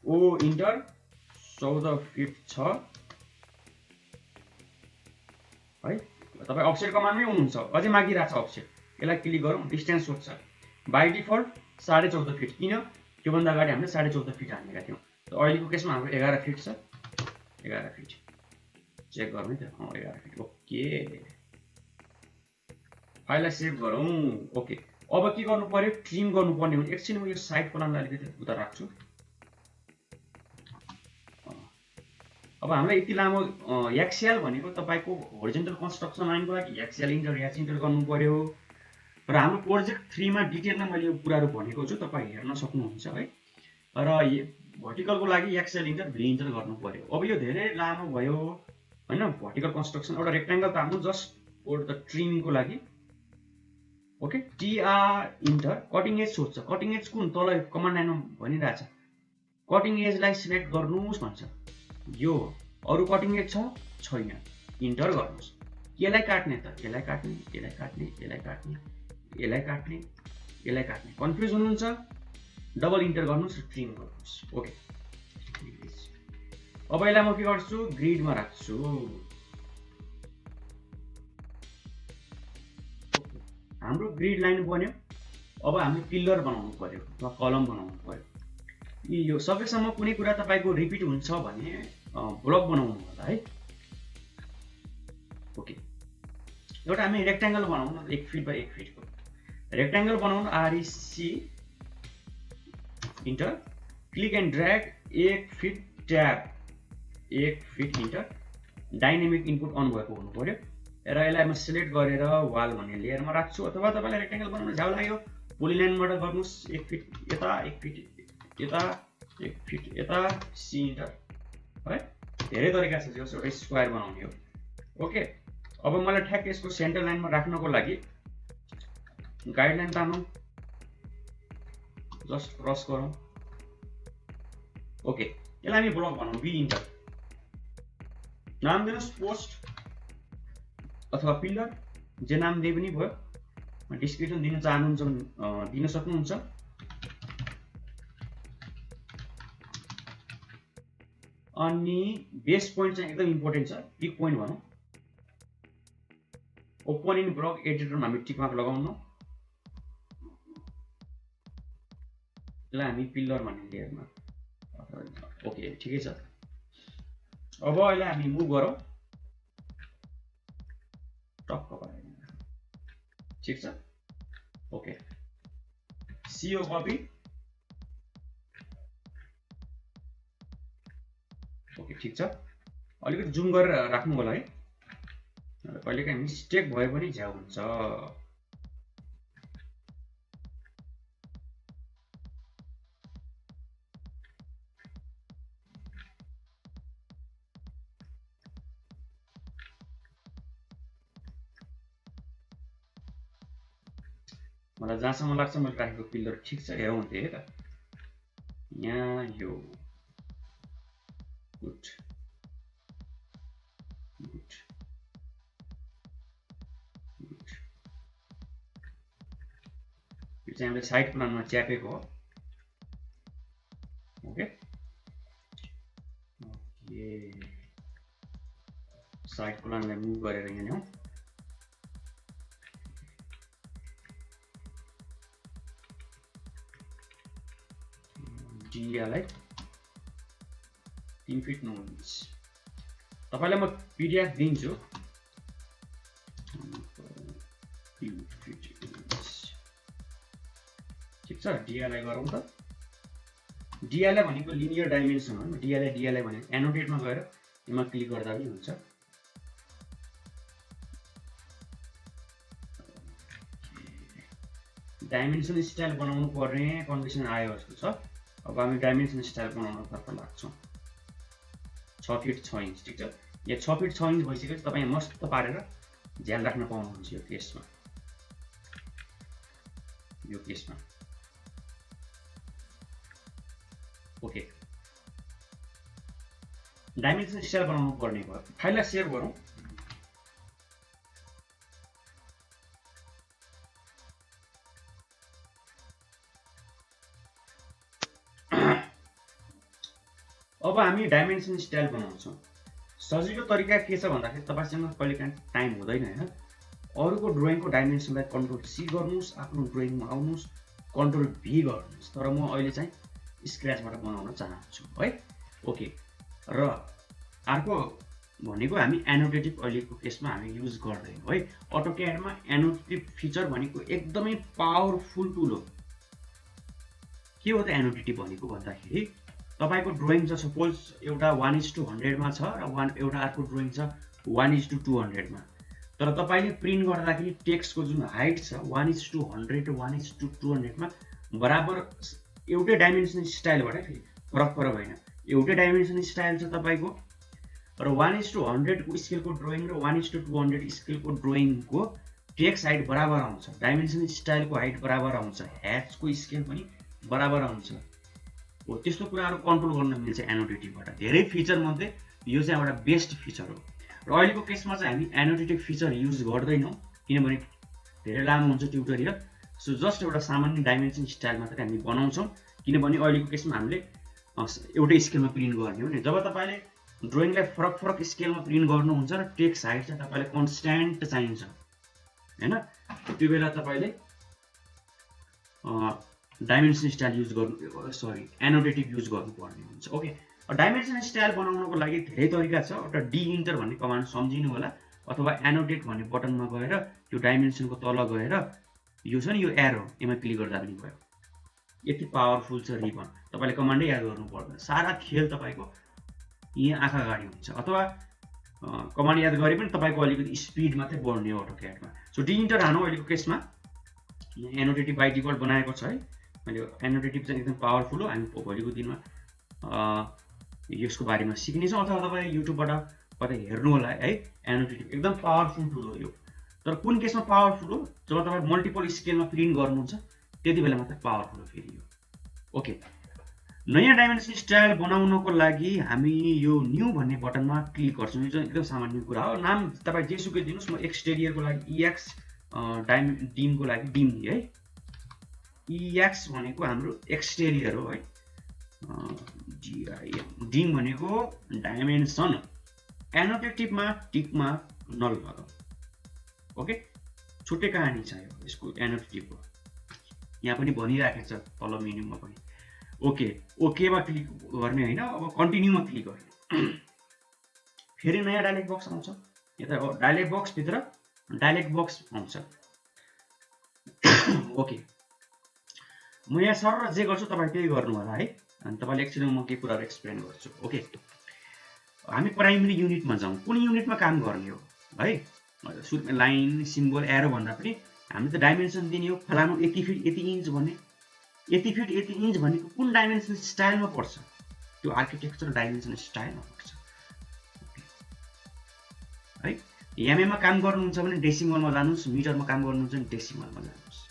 Speaker 1: ओ इन्टर 14 फिट 6 है। तपाईँ अफसेट कमान्डमै हुनुहुन्छ, अझै मागिरहेको छ अफसेट। यसलाई क्लिक गरौँ, डिस्टेन्स सोध्छ। बाई डिफल्ट 14.5 फिट, किन त्योभन्दा अगाडि हामीले 14.5 फिट हानेका थियौँ। अहिलेको केसमा हाम्रो 11 फिट छ। 11 फिट चेक गरौँ है त। 11 फिट। ओके, फाइललाई सेभ गरौँ। ओके, अब के गर्नु पर्यो, ट्रिम गर्नुपर्ने हुन्छ। एकछिन म यो साइड कलमलाई अलिकति उता राख्छु। अब हामीलाई यति लामो एक्सएल भनेको तपाईँको होरिजेन्टल कन्स्ट्रक्सन लाइनको लागि एक्सएल इन्टर एच इन्टर गर्नु पर्यो। र हाम्रो प्रोजेक्ट 3 मा डिटेलमा मैले यो कुराहरू भनेको छु, तपाईँ हेर्न सक्नुहुन्छ है। र भर्टिकलको लागि एक्सएल इन्टर भी इन्टर गर्नु पर्यो। अब यो धेरै लामो भयो होइन। भर्टिकल कन्स्ट्रक्सन एउटा रेक्टेङ्गल त हाम्रो जस्ट फर द ट्रिमिङको लागि। Okay, TR enter cutting edge सोध्छ। कटिङ एज कुन तल कमान्ड लाइनमा भनिरहेछ, कटिङ एजलाई सिलेक्ट गर्नुहोस् भन्छ। यो अरू कटिङ एज छैन, इन्टर गर्नुहोस्। यसलाई काट्ने त यसलाई काट्ने, यसलाई काट्ने, यसलाई काट्ने, यसलाई काट्ने, यसलाई काट्ने। कन्फ्युज हुनुहुन्छ, डबल इन्टर गर्नुहोस् र ट्रिम गर्नुहोस्। ओके, अब यसलाई म के गर्छु, ग्रिडमा राख्छु। हाम्रो ग्रिड लाइन बन्यो। अब हामीले पिल्लर बनाउनु पर्यो वा कलम बनाउनु पर्यो। यो सकेसम्म कुनै कुरा तपाईँको रिपिट हुन्छ भने ब्लक बनाउनु होला है। ओके, एउटा हामी रेक्टेङ्गल बनाउनु, 1 फिट बाई 1 फिटको रेक्टेङ्गल बनाउनु। REC enter, click and drag 1 feet tab 1 feet enter. Dynamic input on भएको हुनु पर्यो। र यसलाई म सिलेक्ट गरेर वाल भन्ने लेयरमा राख्छु। अथवा तपाईँलाई रेक्टेङ्गल बनाउन झ्याउ लाग्यो, पोलिलाइनबाट गर्नुहोस्। 1 फिट यता, 1 फिट यता, 1 फिट यता, सी इन्टर है। धेरै तरिका छ, जस एउटा स्क्वायर बनाउने हो। ओके, अब मलाई ठ्याक्क यसको सेन्टर लाइनमा राख्नको लागि गाइडलाइन तानौँ, जस्ट क्रस गरौँ। ओके, यसलाई हामी ब्लक बनाउँ, बी इन्टर। नाम दिनुहोस् पोस्ट अथवा पिल्लर, जे नाम दिए पनि भयो। डिस्क्रिप्सन दिन चाहनुहुन्छ दिन सक्नुहुन्छ। अनि बेस पोइन्ट चाहिँ एकदम इम्पोर्टेन्ट छ, पिक पोइन्ट भनौँ। ओपन इन ब्लक एडिटरमा हामी टिक मार्क लगाउनु। यसलाई हामी पिल्लर भन्ने लेयरमा। ओके, ठिकै छ। अब यसलाई हामी मुभ गरौँ, टक्क पारेर, ठिक छ। Okay, CO copy. ओके, ठिक छ। अलिकति जुम गरेर राख्नु होला है, कहिलेकाहीँ मिस्टेक भयो भने झ्याउ हुन्छ। मलाई जहाँसम्म लाग्छ मैले राखेको पिल्लर ठिक छ, हेरौँ त है त। यहाँ यो गुड गुड गुड, यो चाहिँ हामीले साइड प्लानमा च्यापेको हो। ओके, ओके, साइड प्लानलाई मुभ गरेर यहाँ ल्याउँ। डियालाई 3 फिट 9 इन्च। तपाईँलाई म पिडिएफ दिन्छु। 3 फिट छ डिएलआई गरौँ त डिएलआई भनेको लिनियर डाइमेन्सन हो डिएलआई भनेको एनोटेटमा गएर यसमा क्लिक गर्दा पनि हुन्छ डाइमेन्सन स्टाइल बनाउनु पर्ने कन्डिसन आयो जस्तो छ अब हामी डाइमेन्सन स्टाइल बनाउनतर्फ लाग्छौँ 6 फिट 6 इन्च ठिक छ यहाँ 6 फिट 6 इन्च भइसकेपछि तपाईँ मस्त पारेर ध्यान राख्न पाउनुहुन्छ यो केसमा ओके डाइमेन्सन स्टाइल बनाउनु पर्ने भयो फाइललाई सेभ गरौँ अब हामी डाइमेन्सन स्टाइल बनाउँछौँ सजिलो तरिका के छ भन्दाखेरि तपाईसँग कहिलेकाहीँ टाइम हुँदैन हैन अरूको ड्रइङको डाइमेन्सनलाई कन्ट्रोल सी गर्नुस् आफ्नो ड्रइङमा आउनुस् कन्ट्रोल भी गर्नुस् तर म अहिले चाहिँ स्क्रैचबाट बनाउन चाहन्छु है ओके र अर्को भनेको हामी एनोटेटिभ अहिलेको केसमा हामी युज गर्दैनौँ है अटोक्याडमा एनोटेटिभ फिचर भनेको एकदमै पावरफुल टुल हो के हो त एनोटेटिभ भनेको भन्दाखेरि तपाईको ड्रइङ छ सपोज एउटा 1:100 मा छ र एउटा अर्को ड्रइङ छ 1:200 मा तर तपाईले प्रिन्ट गर्दाखेरि टेक्स्टको जुन हाइट छ 1:100 र 1:200 मा बराबर एउटै डाइमेन्सन स्टाइलबाट फरक होइन एउटै डाइमेन्सन स्टाइल छ तपाईको र 1:100 को स्केलको ड्रइङ र 1:200 स्केलको ड्रइङको टेक्स्ट हाइट बराबर आउँछ डाइमेन्सन स्टाइलको हाइट बराबर आउँछ ह्याचको स्केल पनि बराबर आउँछ हो त्यस्तो कुराहरु कन्ट्रोल गर्न मिल्छ एनोटेटिभबाट धेरै फिचर मध्ये यो चाहिँ एउटा बेस्ट फिचर हो र अहिलेको केसमा चाहिँ हामी एनोटेटिभ फिचर युज गर्दैनौं किनभने धेरै लामो हुन्छ ट्युटोरियल सो जस्ट एउटा सामान्य डाइमेन्सन स्टाइल मात्र हामी बनाउँछौं किनभने अहिलेको केसमा हामीले एउटै स्केलमा प्रिन्ट गर्ने हो नि जब तपाईले ड्रइङलाई फरक फरक स्केलमा प्रिन्ट गर्नुहुन्छ र टेक्स्ट हाइट चाहिँ तपाईलाई कन्स्ट्यान्ट चाहिन्छ हैन त्यो बेला तपाईले डाइमेन्सन स्टाइल युज गर्नु एनोटेटिभ युज गर्नुपर्ने हुन्छ ओके डाइमेन्सन स्टाइल बनाउनको लागि धेरै तरिका छ एउटा डिइन्टर भन्ने कमान्ड सम्झिनु होला अथवा एनोटेट भन्ने बटनमा गएर यो डाइमेन्सनको तल गएर यो छ नि यो एरो यसमा क्लिक गर्दा पनि भयो यति पावरफुल छ रिबन तपाईले कमान्डै याद गर्नु पर्दैन सारा खेल तपाईको यहाँ आँखा अगाडि हुन्छ अथवा कमान्ड याद गरे पनि तपाईको अलिकति स्पिड मात्रै बढ्ने हो अटोक्याडमा सो डिइन्टर हानु अहिलेको केसमा एनोटेटिभ बाइ डिफल्ट बनाएको छ है मैले एनोटेटिभ चाहिँ एकदम पावरफुल हो हामी भोलिको दिनमा यसको बारेमा सिक्नेछौँ अथवा तपाईँ युट्युबबाट कतै हेर्नु होला है एनोटेटिभ एकदम पावरफुल टुल हो यो तर कुन केसमा पावरफुल हो जब तपाईँ मल्टिपल स्केलमा प्रिन्ट गर्नुहुन्छ त्यति बेला मात्र पावरफुल हो फेरि यो ओके नयाँ डाइमेन्सन स्टाइल बनाउनको लागि हामी यो न्यू भन्ने बटनमा क्लिक गर्छौँ यो चाहिँ एकदम सामान्य कुरा हो नाम तपाईँ जेसुकै दिनुस् म एक्सटेरियरको लागि EX डिमको लागि डिम है EX भनेको हाम्रो एक्सटेरियर हो है डिम भनेको डाइमेन्सन एनोटेटिभमा टिकमा नल लगाऊ ओके छुट्टै कहानी छ यसको एनोटेटिभको यहाँ पनि भनिराखेको छ तल मेन्युमा पनि ओके ओकेमा क्लिक गर्ने हैन अब कन्टिन्युमा क्लिक गर्ने फेरि नयाँ डायलग बक्स आउँछ यता डायलग बक्स भित्र डायलग बक्स आउँछ ओके म यहाँ सर जे गर्छु तपाईँ त्यही गर्नु होला है अनि तपाईले एकछिन म के कुराहरु एक्सप्लेन गर्छु ओके हामी प्राइमरी युनिटमा जाउँ कुन युनिटमा काम गर्ने हो है सुरुमा लाइन सिम्बल एरो भन्दा पनि हामी त डाइमेन्सन दिने हो फलानु यति फिट यति इन्च भन्ने यति फिट यति इन्च भनेको कुन डाइमेन्सन स्टाइलमा पर्छ त्यो आर्किटेक्चर डाइमेन्सन स्टाइलमा पर्छ है एमएम मा काम गर्नुहुन्छ भने डेसिमलमा जानुस् मिटरमा काम गर्नुहुन्छ भने डेसिमलमा जानुस्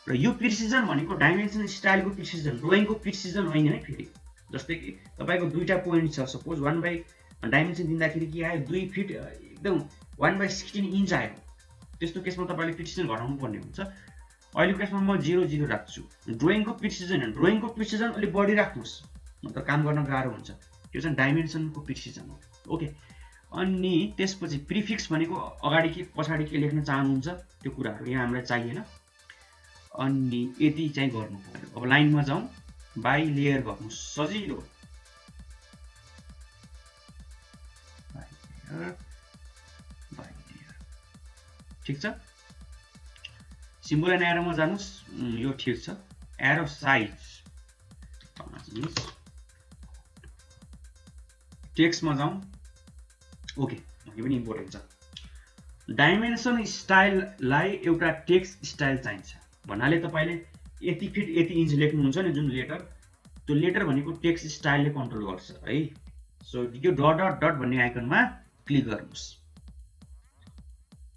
Speaker 1: र यो प्रिसिजन भनेको डाइमेन्सन स्टाइलको प्रिसिजन ड्रइङको प्रिसिजन हैन है फेरि जस्तै कि तपाईको दुईटा पोइन्ट छ सपोज 1 बाइ डाइमेन्सन दिँदाखेरि के आयो 2 फिट एकदम 1/16 इन्च आयो त्यस्तो केसमा तपाईले प्रिसिजन घटाउनु पर्ने हुन्छ अहिलेको केसमा म 0 राख्छु ड्रइङको प्रिसिजन अलि बढी राख्नुस् नत्र काम गर्न गाह्रो हुन्छ त्यो चाहिँ डाइमेन्सनको प्रिसिजन हो ओके अनि त्यसपछि प्रिफिक्स भनेको अगाडि के पछाडी के लेख्न चाहनुहुन्छ त्यो कुराहरु यहाँ हामीलाई चाहिएन अनि यति चाहिँ गर्नु पर्यो अब लाइनमा जाउँ बाइ लेयर गर्नु सजिलो बाइ लेयर ठीक छ सिम्बल एन्ड एरोमा जानुस् यो ठीक छ एरो साइज टेक्स्टमा जाउँ। ओके, यो पनि इम्पोर्टेन्ट छ। डाइमेन्सन स्टाइललाई एउटा टेक्स्ट स्टाइल चाहिन्छ भन्नाले तपाईले यति फिट यति इन्च लेख्नुहुन्छ नि जुन लेटर, त्यो लेटर भनेको टेक्स्ट स्टाइलले कन्ट्रोल गर्छ है। सो यो डट डट डट भन्ने आइकनमा क्लिक गर्नुहोस्।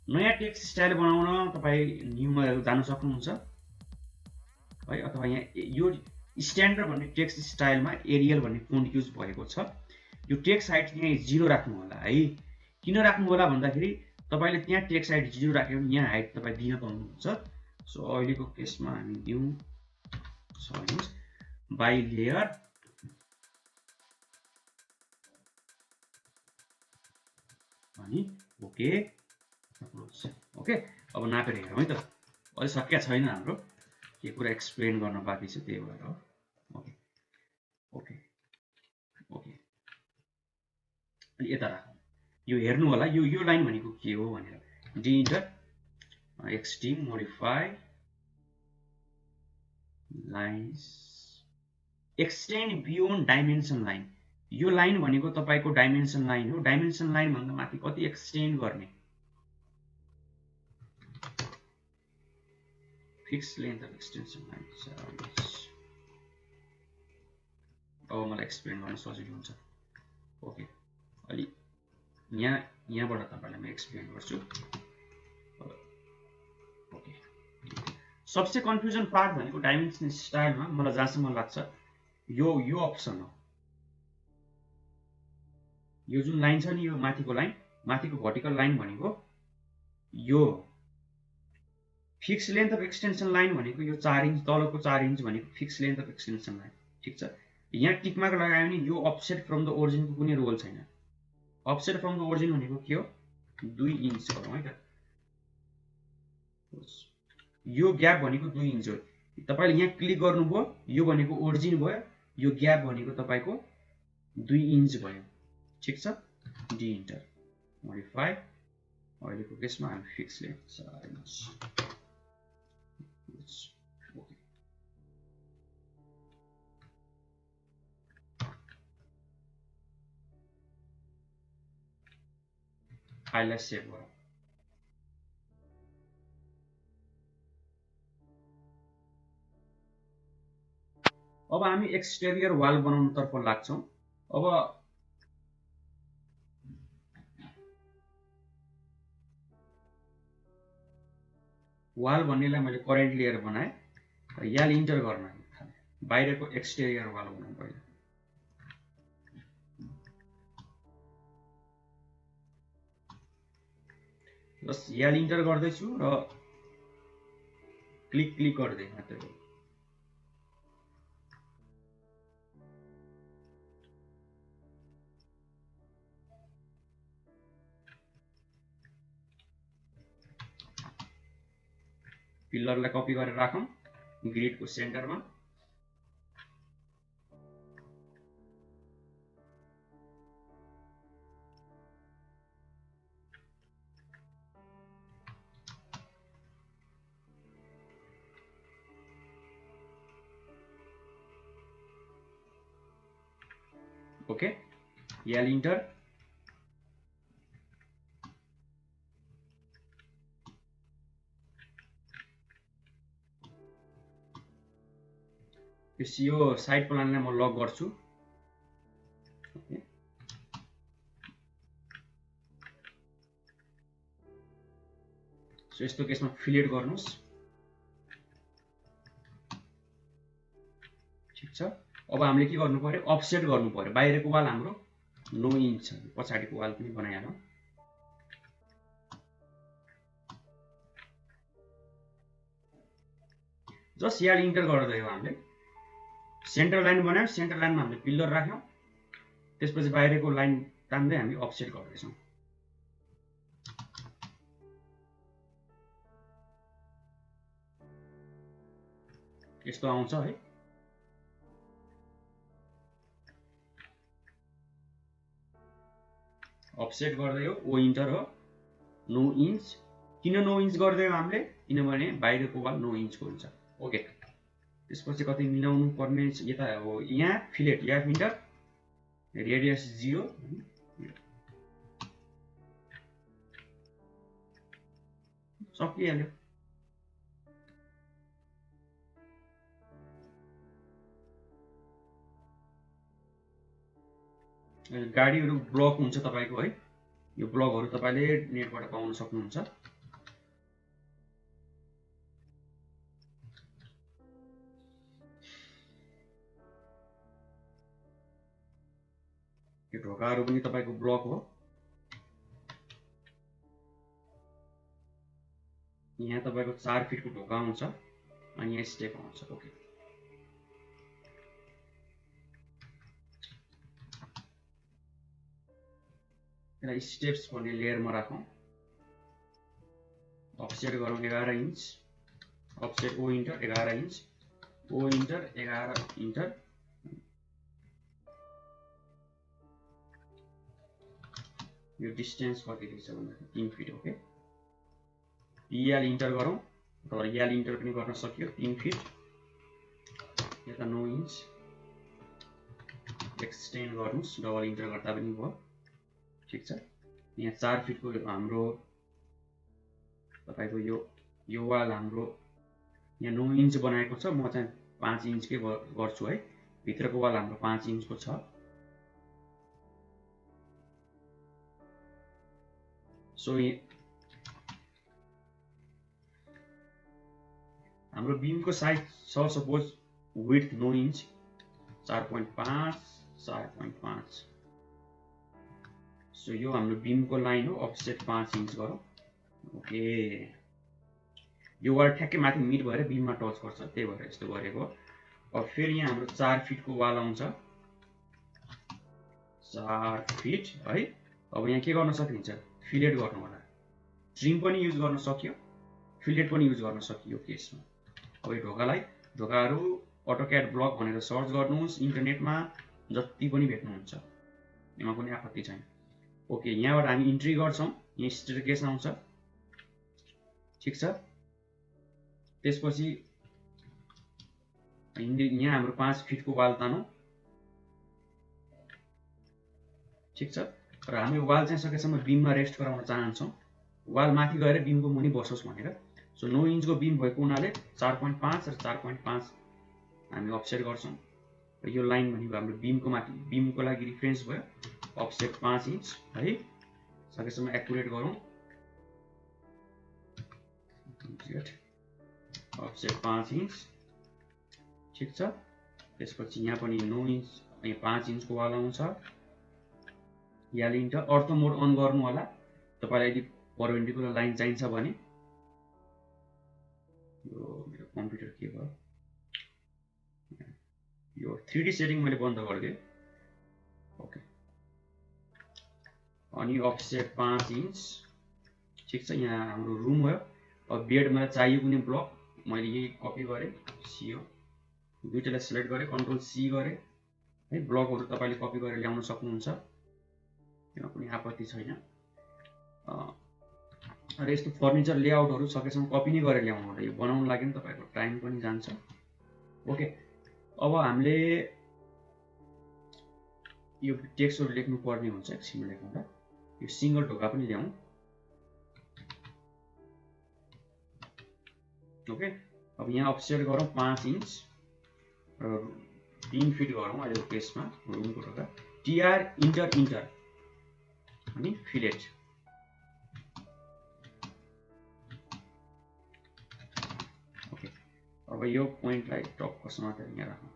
Speaker 1: नयाँ टेक्स्ट स्टाइल बनाउन तपाई न्यूमा जान सक्नुहुन्छ है, अथवा यहाँ यो स्ट्यान्डर्ड भन्ने टेक्स्ट स्टाइलमा एरियल भन्ने फोन्ट युज भएको छ। यो टेक्स्ट हाइट यहाँ 0 राख्नु होला है। किन राख्नु होला भन्दाखेरि तपाईले त्यहाँ टेक्स्ट हाइट 0 राख्यो भने यहाँ हाइट तपाई दिन पाउनुहुन्छ। सो अहिलेको केसमा हामी दिउँ बाइ लेयर अनि ओके ओके। अब नापेर हेरौँ है त, अहिले सकिया छैन हाम्रो, के कुरा एक्सप्लेन गर्न बाँकी छ त्यही भएर हो। ओके ओके ओके, अनि यता राखौँ। यो हेर्नु होला, यो लाइन भनेको के हो भनेर। D enter XT modify lines extend beyond dimension line. यो लाइन भनेको तपाईको डाइमेन्सन लाइन हो। डाइमेन्सन लाइन भन्दा माथि कति एक्सटेन्ड गर्ने, fix length of extension line. अब मलाई एक्सप्लेन गर्न सजिलो हुन्छ। ओके, अलि यहाँबाट तपाईलाई म एक्सप्लेन गर्छु। ओके, सबसे कन्फ्युजन पार्ट भनेको डाइमेन्सन स्टाइलमा मलाई जहाँसम्म लाग्छ यो अप्सन हो। यो जुन लाइन छ नि, यो माथिको लाइन, माथिको भर्टिकल लाइन भनेको यो fix length of extension line भनेको यो 4 इन्च, तलको 4 इन्च भनेको fix length of extension line. ठीक छ, यहाँ टिक मार्क लगायो भने यो अफसेट फ्रम द ओरिजिनको कुनै रोल छैन। अफसेट फ्रम द ओरिजिन भनेको के हो, 2 इन्च गरौँ है त। यो ग्याप भनेको 2 इन्च हो। तपाईले यहाँ क्लिक गर्नुभयो, यो भनेको ओरिजिन भयो, यो ग्याप भनेको तपाईको 2 इन्च भयो। ठीक छ, डी इन्टर मोडिफाई, अहिलेको केसमा हामी फिक्स लेन्थ 4 इन्च। फाइललाई सेभ गरौँ। अब हामी एक्सटेरियर वाल बनाउन तर्फ लाग्छौं। अब वाल भन्नेलाई मैले करेन्ट लेयर बनाए, याल इन्टर गर्न बाहिरको एक्सटेरियर वाल बनाउँ पहिले। बस याल इन्टर गर्दैछु र क्लिक गर्दै मात्रै हो। पिलरलाई कपी गरेर राखौं ग्रिडको सेन्टरमा। ओके, याल इन्टर। यो साइड प्लानलाई म लक गर्छु। ओके, सो यस्तो केसमा फिलेट गर्नुस्। ठीक छ, अब हामीले के गर्नु पर्यो, अफसेट गर्नु पर्यो। बाहिरको वाल हाम्रो 9 इन्च छ, पछाडिको वाल पनि बनाइहालौँ। जस्ट याल इन्टर गर्दै हो हामीले सेन्टर लाइन बनायौं। सेन्टर लाइनमा हामीले पिलर राख्यौं, त्यसपछि बाहिरको लाइन तान्दै हामी अफसेट गर्दैछौं। यस्तो आउँछ है। अफसेट गर्दै हो, ओ इन्टर हो, 9 इन्च। किन 9 इन्च गर्दै हो हामीले, किनभने बाहिरको वाल 9 इन्चको हुन्छ। ओके, त्यसपछि कति मिलाउनु पर्ने यता हो यहाँ फिलेट याफ इन्टर रेडियस 0 सकिहाल्यो। गाडीहरू ब्लक हुन्छ तपाईको है, यो ब्लकहरू तपाईले नेटबाट पाउन सक्नुहुन्छ। यो ढोकाहरू पनि तपाईको ब्लक हो। यहाँ तपाईको 4 फिटको ढोका हुन्छ अनि यहाँ स्टेप आउँछ। ओके, यसलाई स्टेप्स भन्ने लेयरमा राखौं। अफसेट गरौँ 11 इन्च, अफसेट ओ इन्टर 11 इन्च, ओ इन्टर 11 इन्टर, यो डिस्टेन्स कति रहेछ भन्दा 3 फिट। ओके, यल इन्टर गरौँ, तर यल इन्टर पनि गर्न सकियो 3 फिट। यता 9 इन्च एक्सटेन्ड गर्नुस्, डबल इन्टर गर्दा पनि भयो। ठीक छ, यहाँ 4 फिटको हाम्रो तपाईको यो वाल हाम्रो यहाँ 9 इन्च बनाएको छ, म चाहिँ 5 इन्चकै गर्छु है। भित्रको वाल हाम्रो 5 इन्चको छ। सो हाम्रो बीमको साइज छ सपोज विड्थ 9 इन्च 4.5 4.5। सो यो हाम्रो बीमको लाइन हो, अफसेट 5 इन्च गरौँ। ओके, यो वाल ठ्याक्कै माथि मिड भएर बीममा टच गर्छ, त्यही भएर यस्तो गरेको। अब फेरि यहाँ हाम्रो 4 फिटको वाल आउँछ, 4 फिट है। अब यहाँ के गर्न सकिन्छ, फिलेट गर्नु होला। ट्रिम पनि युज गर्न सक्यो, फिलेट पनि युज गर्न सकियो केसमा। अब यो ढोकाहरू अटोक्याड ब्लक भनेर सर्च गर्नुहोस् इन्टरनेटमा, जति पनि भेट्नुहुन्छ, यसमा कुनै आपत्ति छैन। ओके, यहाँबाट हामी इन्ट्री गर्छौँ, यहाँ स्टेयरकेस आउँछ। ठीक छ, त्यसपछि यहाँ हाम्रो 5 फिटको वाल तानौँ। ठीक छ, र हामी वाल चाहिँ सकेसम्म बीममा रेस्ट गराउन चाहन्छौँ, वाल माथि गएर बीमको मुनि बसोस् भनेर। सो 9 इन्चको बीम भएको हुनाले 4.5 र 4.5 हामी अफसेट गर्छौँ। र यो लाइन भनेको हाम्रो बीमको माथि, बीमको लागि रिफरेन्स भयो, अफसेट 5 इन्च है। सकेसम्म एक्युरेट गरौँ, अफसेट 5 इन्च। ठीक छ, त्यसपछि यहाँ पनि 9 इन्च, यहाँ 5 इन्चको वाल आउँछ। यल इन्टर, अर्थो मोड अन गर्नु होला तपाईलाई यदि परपेन्डिकुलर लाइन चाहिन्छ भने। यो मेरो कम्प्युटर के भयो, यो 3D सेटिङ मैले बन्द गरिदिएँ। ओके, अनि अफसेट 5 इन्च। ठीक छ, यहाँ हाम्रो रुम हो। अब बेड मलाई चाहियो कुनै ब्लक, मैले यही कपी गरेँ, सिओ दुईटालाई सिलेक्ट गरेँ, कन्ट्रोल सी गरेँ है। ब्लकहरू तपाईले कपी गरेर ल्याउन सक्नुहुन्छ, त्यसमा कुनै आपत्ति छैन। र यस्तो फर्निचर लेआउटहरू सकेसम्म कपी नै गरेर ल्याउनु होला, यो बनाउनु लागि तपाईको टाइम पनि जान्छ। ओके, अब हामीले यो टेक्स्टहरू लेख्नु पर्ने हुन्छ, एकछिन लेखौँला। यो सिंगल ढोका पनि ल्याउँ। ओके, अब यहाँ अफसेट गरौँ 5 इन्च र 3 फिट गरौँ अहिलेको केसमा रुमको ढोका। टीआर इन्टर इन्टर अनि फिलेट। ओके, अब यो पोइन्टलाई टक्कसँग यहाँ राखौँ।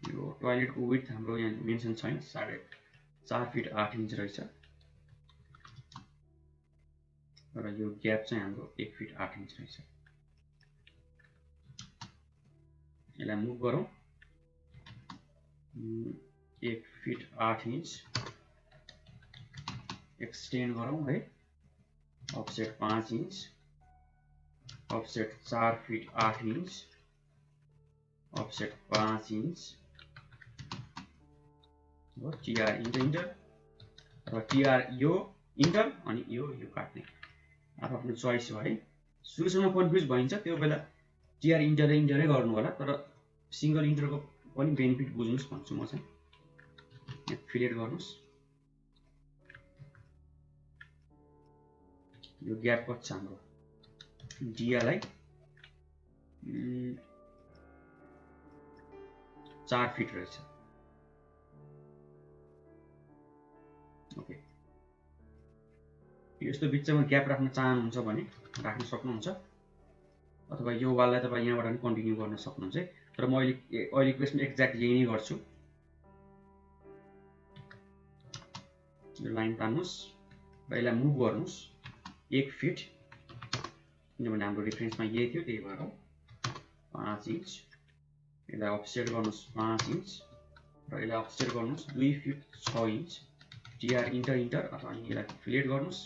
Speaker 1: यो टोयलेटको विड्थ हाम्रो यहाँ मेन्सन छैन, 4.5 फिट 8 इन्च रहेछ। र यो ग्याप चाहिँ हाम्रो 1 फिट 8 इन्च रहेछ। यसलाई मुभ गरौँ, 1 फिट 8 इन्च एक्सटेन्ड गरौँ है। Offset 5 inch, offset 4 feet 8 inch, offset 5 inch, TR enter enter अथवा टिआर यो इन्टर अनि यो काट्ने आफ्नो चोइस हो है। सुरुसम्म कन्फ्युज भइन्छ त्यो बेला टिआर इन्टरै गर्नु होला, तर सिंगल इन्टरको पनि बेनिफिट बुझ्नुस् भन्छु म चाहिँ। फिलेट गर्नुस्, यो ग्याप कति छ हाम्रो डिआलाई 4 फिट रहेछ। ओके, यस्तो बिचमा ग्याप राख्न चाहनुहुन्छ भने राख्न सक्नुहुन्छ, अथवा यो वाललाई तपाईँ यहाँबाट पनि कन्टिन्यू गर्न सक्नुहुन्छ। तर म अहिलेको यसमा एक्ज्याक्ट यही नै गर्छु। यो लाइन तान्नुस् र यसलाई मुभ गर्नुस् 1 फिट, किनभने हाम्रो रेफरेन्समा यही थियो, त्यही भएर 5 इन्च। यसलाई अफसेट गर्नुस् 5 इन्च र यसलाई अफसेट गर्नुस् 2 फिट 6 इन्च। टिआर इन्टर अथवा यसलाई फिलेट गर्नुस्।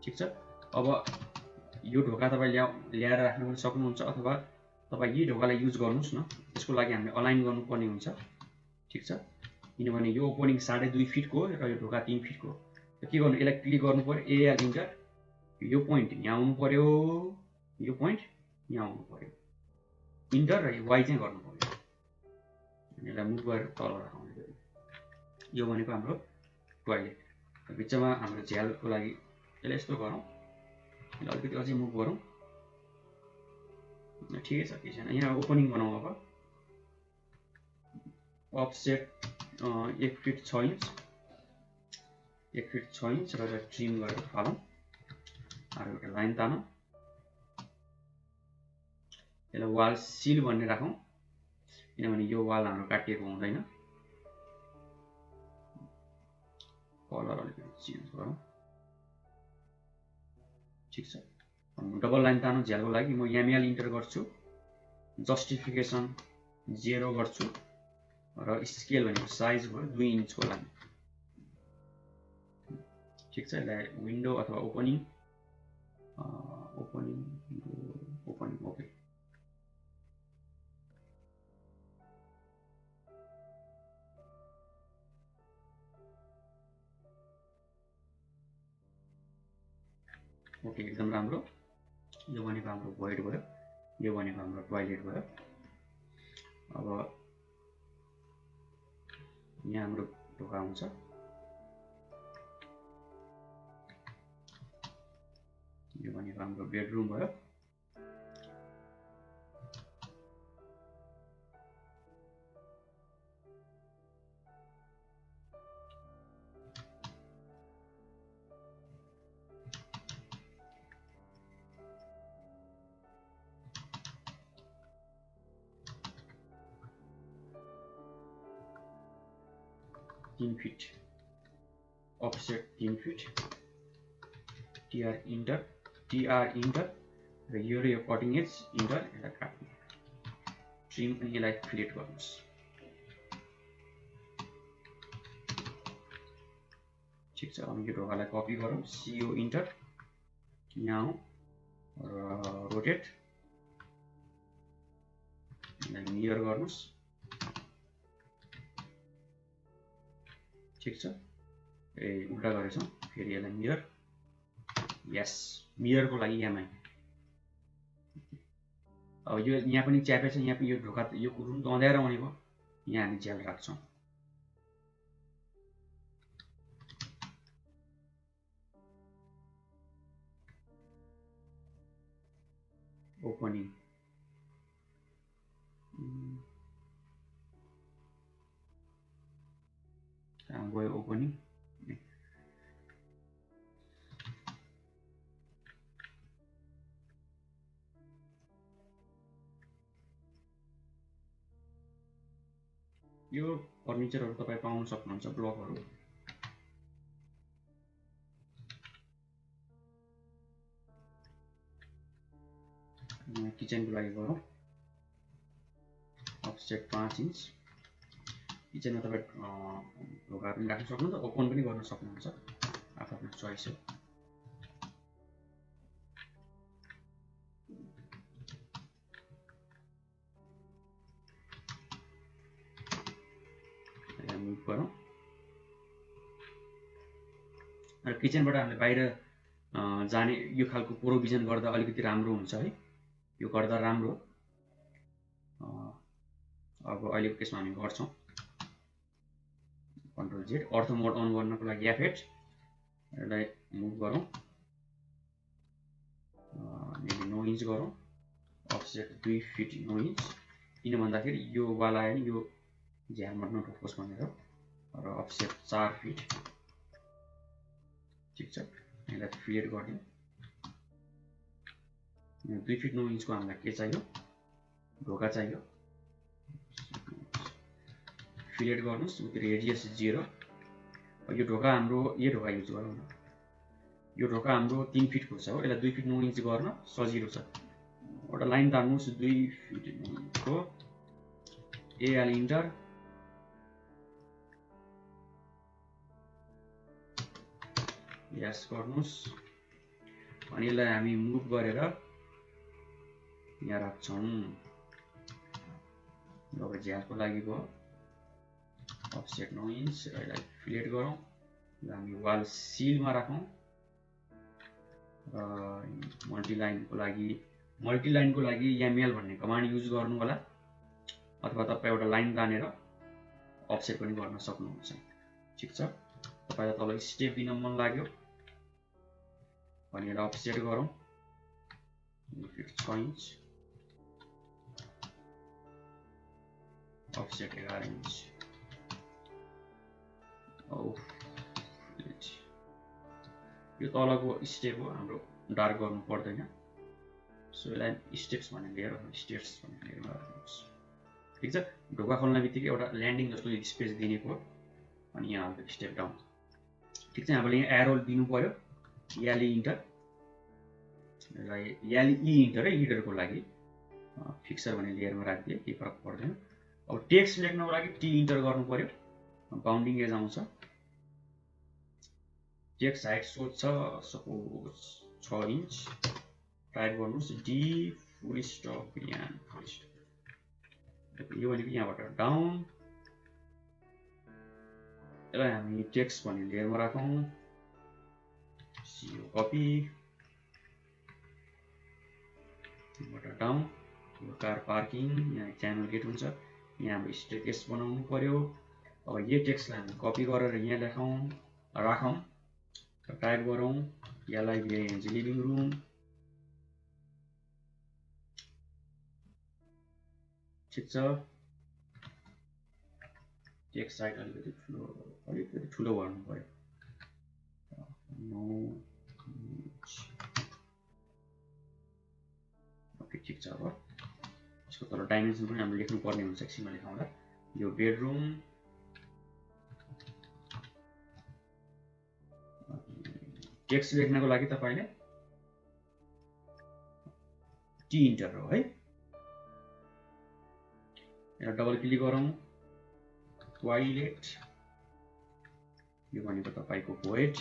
Speaker 1: ठिक छ। अब यो ढोका तपाईँ ल्याएर राख्न पनि सक्नुहुन्छ, अथवा तपाईँ यही ढोकालाई युज गर्नुहोस् न। यसको लागि हामीले अलाइन गर्नुपर्ने हुन्छ। ठिक छ, किनभने यो ओपनिङ 2.5 फिटको र यो ढोका 3 फिटको। के गर्नु, यसलाई क्लिक गर्नु पर्यो, एएल इन्टर, यो पोइन्ट यहाँ आउनु पर्यो, यो पोइन्ट यहाँ आउनु पर्यो, इन्टर र वाइ चाहिँ गर्नु पर्यो। यसलाई मुभ गरेर तल राख्नु पर्यो। यो भनेको हाम्रो टोयलेट। बिचमा हाम्रो झ्यालको लागि यसलाई यस्तो गरौँ, यसलाई अलिकति अझै मुभ गरौँ। ठिकै छ, केही छैन। यहाँ ओपनिङ बनाउँ। अब offset 1 fit 6 inch, 1 fit 6 inch र ट्रिम गरेर फालौँ। अरू एउटा लाइन तानौँ, यसलाई वाल सिल भन्ने राखौँ, किनभने यो वाल हाम्रो काटिएको हुँदैन। कलर अलिकति चेन्ज गरौँ। ठिक छ, डबल लाइन तानौँ झ्यालको लागि। म एमएल इन्टर गर्छु, जस्टिफिकेसन 0 गर्छु र स्केल भनेको साइज भयो 2 इन्चको लागि। ठिक छ, यसलाई विन्डो अथवा ओपनिङ ओके। ओके, एकदम राम्रो। यो भनेको हाम्रो भोइड भयो, यो भनेको हाम्रो टोयलेट भयो। अब यहाँ हाम्रो ढोका हुन्छ। यो भनेको हाम्रो बेडरुम भयो। तीन feet offset 3 feet, TR enter र यो कटिङ एज इन्टर, यसलाई काट्नु, ट्रिम अनि यसलाई फिलेट गर्नुहोस्। ठिक छ, अब यो ढोकालाई कपी गरौँ, सिओ इन्टर, यहाँ र रोटेट, यसलाई नियर गर्नुहोस्। ठिक छ, उल्टा गरेछौँ, फेरि यसलाई मिरर, यस, मिररको लागि एमआई। अब यो यहाँ पनि च्यापे छ, यहाँ पनि यो ढोका, यो रुम त अँध्यारो आउने भयो, यहाँ हामी झ्याल राख्छौँ। ओपनिङ गयो, ओपनिङ। यो फर्निचरहरू तपाईँ पाउन सक्नुहुन्छ, ब्लकहरू। किचनको लागि गरौँ, अफसेट 5 इन्च। किचनमा तपाईँ ढोकाहरू पनि राख्न सक्नुहुन्छ, ओपन पनि गर्न सक्नुहुन्छ, आफ्नो चोइस हो। र किचनबाट हामीले बाहिर जाने यो खालको प्रोभिजन गर्दा अलिकति राम्रो हुन्छ है, यो गर्दा राम्रो। अब अहिलेको केसमा हामी गर्छौँ कन्ट्रोल जेड। अर्थो मोड अन गर्नको लागि F8 यसलाई मुभ गरौँ, मेबी 9 इन्च गरौँ, अफसेट 2 फिट 9 इन्च, किन भन्दाखेरि यो वाल आयो नि, यो झ्यालमा नठोकोस् भनेर, र अफसेट 4 फिट। ठिक छ, यसलाई फिलेट गरिदिउँ। 2 फिट 9 इन्चको हामीलाई के चाहियो, ढोका चाहियो, फिलेट गर्नुहोस्, रेडियस 0। यो ढोका हाम्रो, यो ढोका युज गरौँ न, यो ढोका हाम्रो 3 फिटको छ हो, यसलाई 2 फिट 9 इन्च गर्न सजिलो छ। एउटा लाइन तान्नुहोस् 2 फिट 9 इन्चको, एल इन्टर, यस गर्नुहोस्, अनि यसलाई हामी मुभ गरेर यहाँ राख्छौँ। अब झ्यालको लागि भयो अफसेट 9 इन्च, यसलाई फिलेट गरौँ, हामी वाल सिलमा राखौँ, मल्टिलाइनको लागि एमएल भन्ने कमान्ड युज गर्नु होला, अथवा तपाईँ एउटा लाइन तानेर अफसेट पनि गर्न सक्नुहुन्छ। ठिक छ, तपाईँलाई तल स्टेप दिन मन लाग्यो भने यसलाई अफसेट गरौँ 6 इन्च, अफसेट 11 इन्च। यो तलको स्टेप हो, हाम्रो डार्क गर्नु पर्दैन, सो यसलाई स्टेप्स भनेर लिएर स्टेप्स भनेर लिएर राख्नुहोस्। ठिक छ, ढोका खोल्ने बित्तिकै एउटा ल्यान्डिङ जस्तो स्पेस दिनेको हो, अनि यहाँ हाल्नु स्टेप डाउन। ठिक छ, हामीले यहाँ एरो दिनु पर्यो, याली इन्टर, यसलाई याली ई इन्टर है, लिडरको लागि फिक्सर भन्ने लेयरमा राखिदिए केही फरक पर्दैन। अब टेक्स्ट लेख्नको लागि टी इन्टर गर्नु पर्यो, बाउन्डिङ एज आउँछ, टेक्स्ट हाइट सोध्छ सपोज 6 इन्च, टाइप गर्नुहोस् डी फुल स्टप यहाँ फुल स्टप, यो भनेको यहाँबाट डाउन, यसलाई हामी टेक्स्ट भन्ने लेयरमा राखौँ, सिओ कपी, डाउन, यो कार पार्किङ, यहाँ च्यानल गेट हुन्छ, यहाँ हाम्रो स्टेटस बनाउनु पर्यो। अब यो टेक्स्टलाई हामी कपी गरेर यहाँ राखौँ, टाइप गरौँ यसलाई भिएनजी लिभिङ रुम, ठिक छ, टेक्स्ट साइज अलिकति ठुलो गर्नु पर्यो, 9 इन्च। ओके, ठिक छ। अब यसको तल डाइमेन्सन पनि हामीले लेख्नु पर्ने हुन्छ एकछिनमा लेखाउँदा। यो बेडरुम, टेक्स्ट लेख्नको लागि तपाईले टी इन्टर हो है, यहाँ डबल क्लिक गरौँ, टोइलेट, यो भनेको तपाईको पोएट,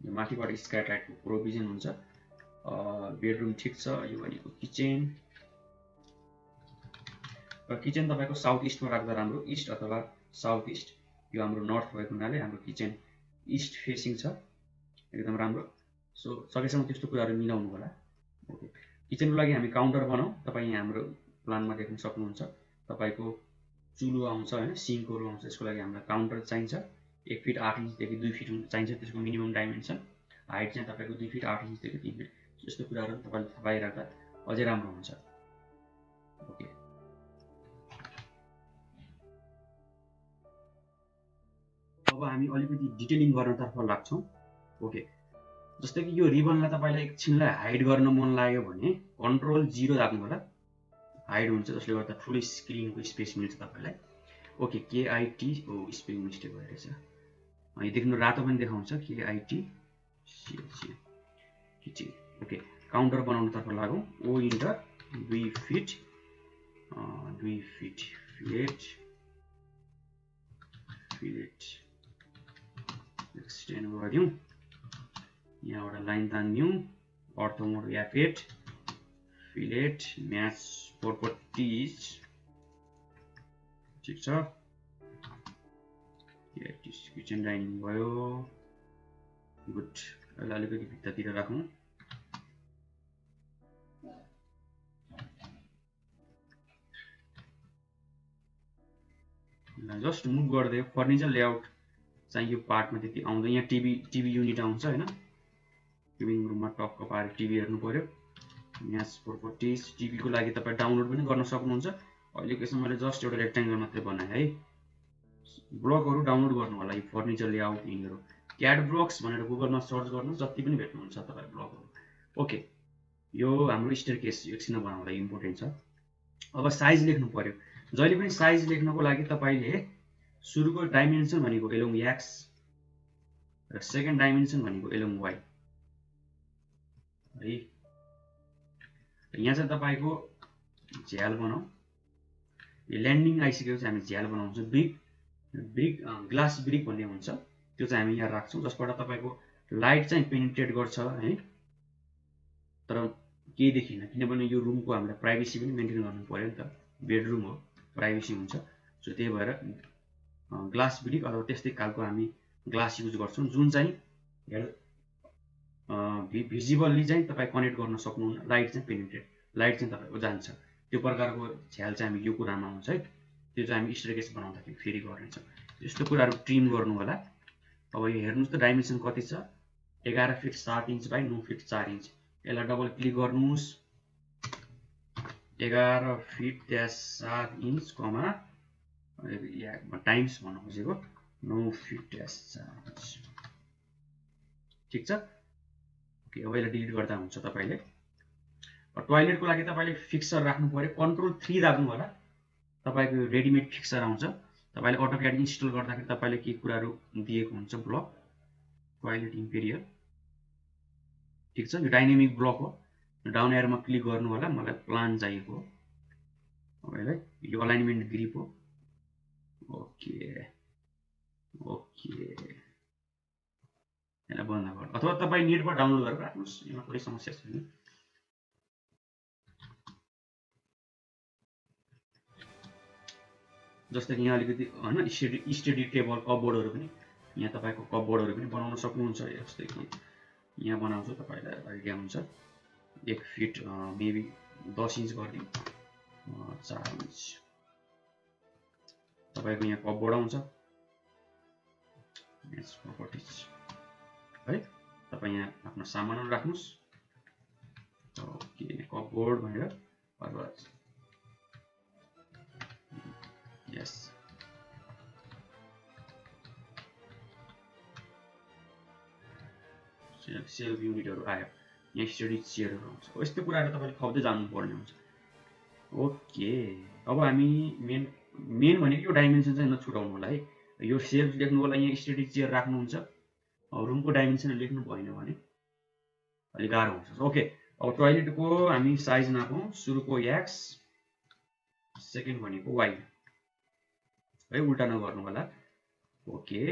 Speaker 1: यो माथिबाट स्काई टाइपको प्रोभिजन हुन्छ, बेडरुम ठिक छ, यो भनेको किचन, र किचन तपाईको साउथ इस्टमा राख्दा राम्रो, इस्ट अथवा साउथ इस्ट, यो हाम्रो नर्थ भएको हुनाले हाम्रो किचन इस्ट फेसिङ छ, एकदम राम्रो। सो सकेसम्म त्यस्तो कुराहरू मिलाउनु होला। ओके, किचनको लागि हामी काउन्टर बनाऊ, तपाईँ यहाँ हाम्रो प्लानमा देख्न सक्नुहुन्छ, तपाईको चुलो आउँछ होइन, सिङ्कहरू आउँछ, यसको लागि हामीलाई काउन्टर चाहिन्छ, 1 फिट 8 इन्चदेखि 2 फिट चाहिन्छ, त्यसको मिनिमम डाइमेन्सन, हाइट चाहिँ तपाईको 2 फिट 8 इन्चदेखि 3 फिट, यस्तो कुराहरू तपाईले थाहा पाइराख्दा अझै राम्रो हुन्छ। ओके, अब हामी अलिकति डिटेलिङ गर्नतर्फ लाग्छौँ। ओके, जस्तै कि यो रिबनलाई तपाईलाई एकछिनलाई हाइड गर्न मन लाग्यो भने कन्ट्रोल 0 राख्नु होला, हाइड हुन्छ, जसले गर्दा ठुलो स्क्रिनको स्पेस मिल्छ तपाईलाई। ओके, केआईटी, ओ स्पेलिङ मिस्टेक भइरहेछ, यो देख्नु रातो पनि देखाउँछ, केआईटी सिएलसी किचन। ओके, काउन्टर बनाउनतर्फ लागौँ, ओ इन्टर, 2 फिट फिलेट एक्सटेन्ड गरिदिउँ, यहाँबाट लाइन तानिदिउँ, अर्थो मोड F8, फिलेट म्याच प्रोपर्टिज, ठिक छ, किचन डाइनिङ भयो गुड अहिले अलिकति भित्रतिर राखौँ जस्ट मुभ गर्दै फर्निचर लेआउट चाहिँ यो पार्टमा त्यति आउँदैन यहाँ टिभी युनिट आउँछ हैन लिभिङ रुममा टक्क पारेर टिभी हेर्नु पर्यो यहाँ प्रोपर्टिज टिभीको लागि तपाईं डाउनलोड पनि गर्न सक्नुहुन्छ अहिलेको यसमा मैले जस्ट एउटा रेक्टेंगल मात्रै बनाएँ है ब्लकहरु डाउनलोड गर्नु होला यो फर्निचर लेआउट यिनीहरु क्याड ब्लक्स भनेर गुगलमा सर्च गर्नु जति पनि भेट्नुहुन्छ तपाई ब्लकहरु ओके यो हाम्रो स्टेयरकेस एकछिन बनाउँदा इम्पोर्टेन्ट छ अब साइज लेख्नु पर्यो जहिले पनि साइज लेख्नको लागि तपाईले सुरुको डाइमेन्सन भनेको एलोङ x र सेकेन्ड डाइमेन्सन भनेको एलोङ y है यहाँ चाहिँ तपाईको झ्याल बनाऊ यो ल्यान्डिङ आइसकेपछि हामी झ्याल बनाउँछौं ब्रिक ग्लास ब्रिक भन्ने हुन्छ त्यो चाहिँ हामी यहाँ राख्छौं जसबाट तपाईको लाइट चाहिँ पेनिट्रेट गर्छ है तर केही देखिन किनभने यो रुमको हामीलाई प्राइभेसी पनि मेन्टेन गर्नु पर्यो नि त बेडरुम हो प्राइभेसी हुन्छ सो त्यही भएर ग्लास ब्रिक अथवा त्यस्तै खालको हामी ग्लास युज गर्छौं जुन चाहिँ भिजिबली चाहिँ तपाई कनेक्ट गर्न सक्नुहुन्न लाइट चाहिँ पेनिट्रेट लाइट चाहिँ तपाईको जान्छ त्यो प्रकारको झ्याल चाहिँ हामी यो कुरामा हुन्छ है त्यो चाहिँ हामी स्टेयरकेस बनाउँदाखेरि फेरि गर्नेछौं यस्तो कुराहरु ट्रिम गर्नु होला अब यो हेर्नुस् त डाइमेन्सन कति छ 11 feet 7 inch by 9 feet 4 inch यसलाई डबल क्लिक गर्नुस् 11 फिट 7 इन्च कमा टाइम्स भन्न खोजेको 9 फिट 4 इन्च ठीक छ ओके अब यसलाई डिलिट गर्दा हुन्छ तपाईले टोयलेटको लागि तपाईले फिक्सर राख्नु पर्यो कन्ट्रोल 3 दाब्नु होला तपाईको रेडीमेड फिक्सर आउँछ तपाईले अटोक्याड इन्स्टल गर्दाखेरि तपाईले के कुराहरु दिएको हुन्छ ब्लक टोयलेट इम्पेरियल ठीक छ यो डाइनामिक ब्लक हो डाउन एरोमा क्लिक गर्नु होला मलाई प्लान चाहिएको अब यसलाई यो अलाइनमेन्ट ग्रिप हो ओके ओके यसलाई बन्द गर्नु अथवा तपाई नेटबाट डाउनलोड गरेर राख्नुस् यसमा कुनै समस्या छैन जस्तै कि यहाँ अलिकति हैन स्टडी टेबल कपबोर्डहरु पनि यहाँ तपाईको कपबोर्डहरु पनि बनाउन सक्नुहुन्छ जस्तै कि यहाँ बनाउँछु तपाईलाई आइडिया हुन्छ 1 फिट मेबी 10 इन्च गर्दियौ 4 इन्च तपाईको यहाँ कपबोर्ड आउँछ यस प्रोपर्टिज है तपाई यहाँ आफ्नो सामानहरु राख्नुस् ओके कपबोर्ड भनेर अथवा यस सेल्फ युनिटहरु आयो यहाँ स्टडी चेयरहरु आउँछ यस्तो कुराहरु तपाईले खप्दै जानु पर्ने हुन्छ ओके अब हामी मेन भनेको यो डाइमेन्सन चाहिँ नछुटाउनु होला है यो सेल्फ लेख्नु होला यहाँ स्टडी चेयर राख्नुहुन्छ रुमको डाइमेन्सन लेख्नु भएन भने अलि गाह्रो हुन्छ ओके अब टोयलेटको हामी साइज नापौं सुरुको x सेकेन्ड भनेको y है उल्टा नगर्नु होला ओके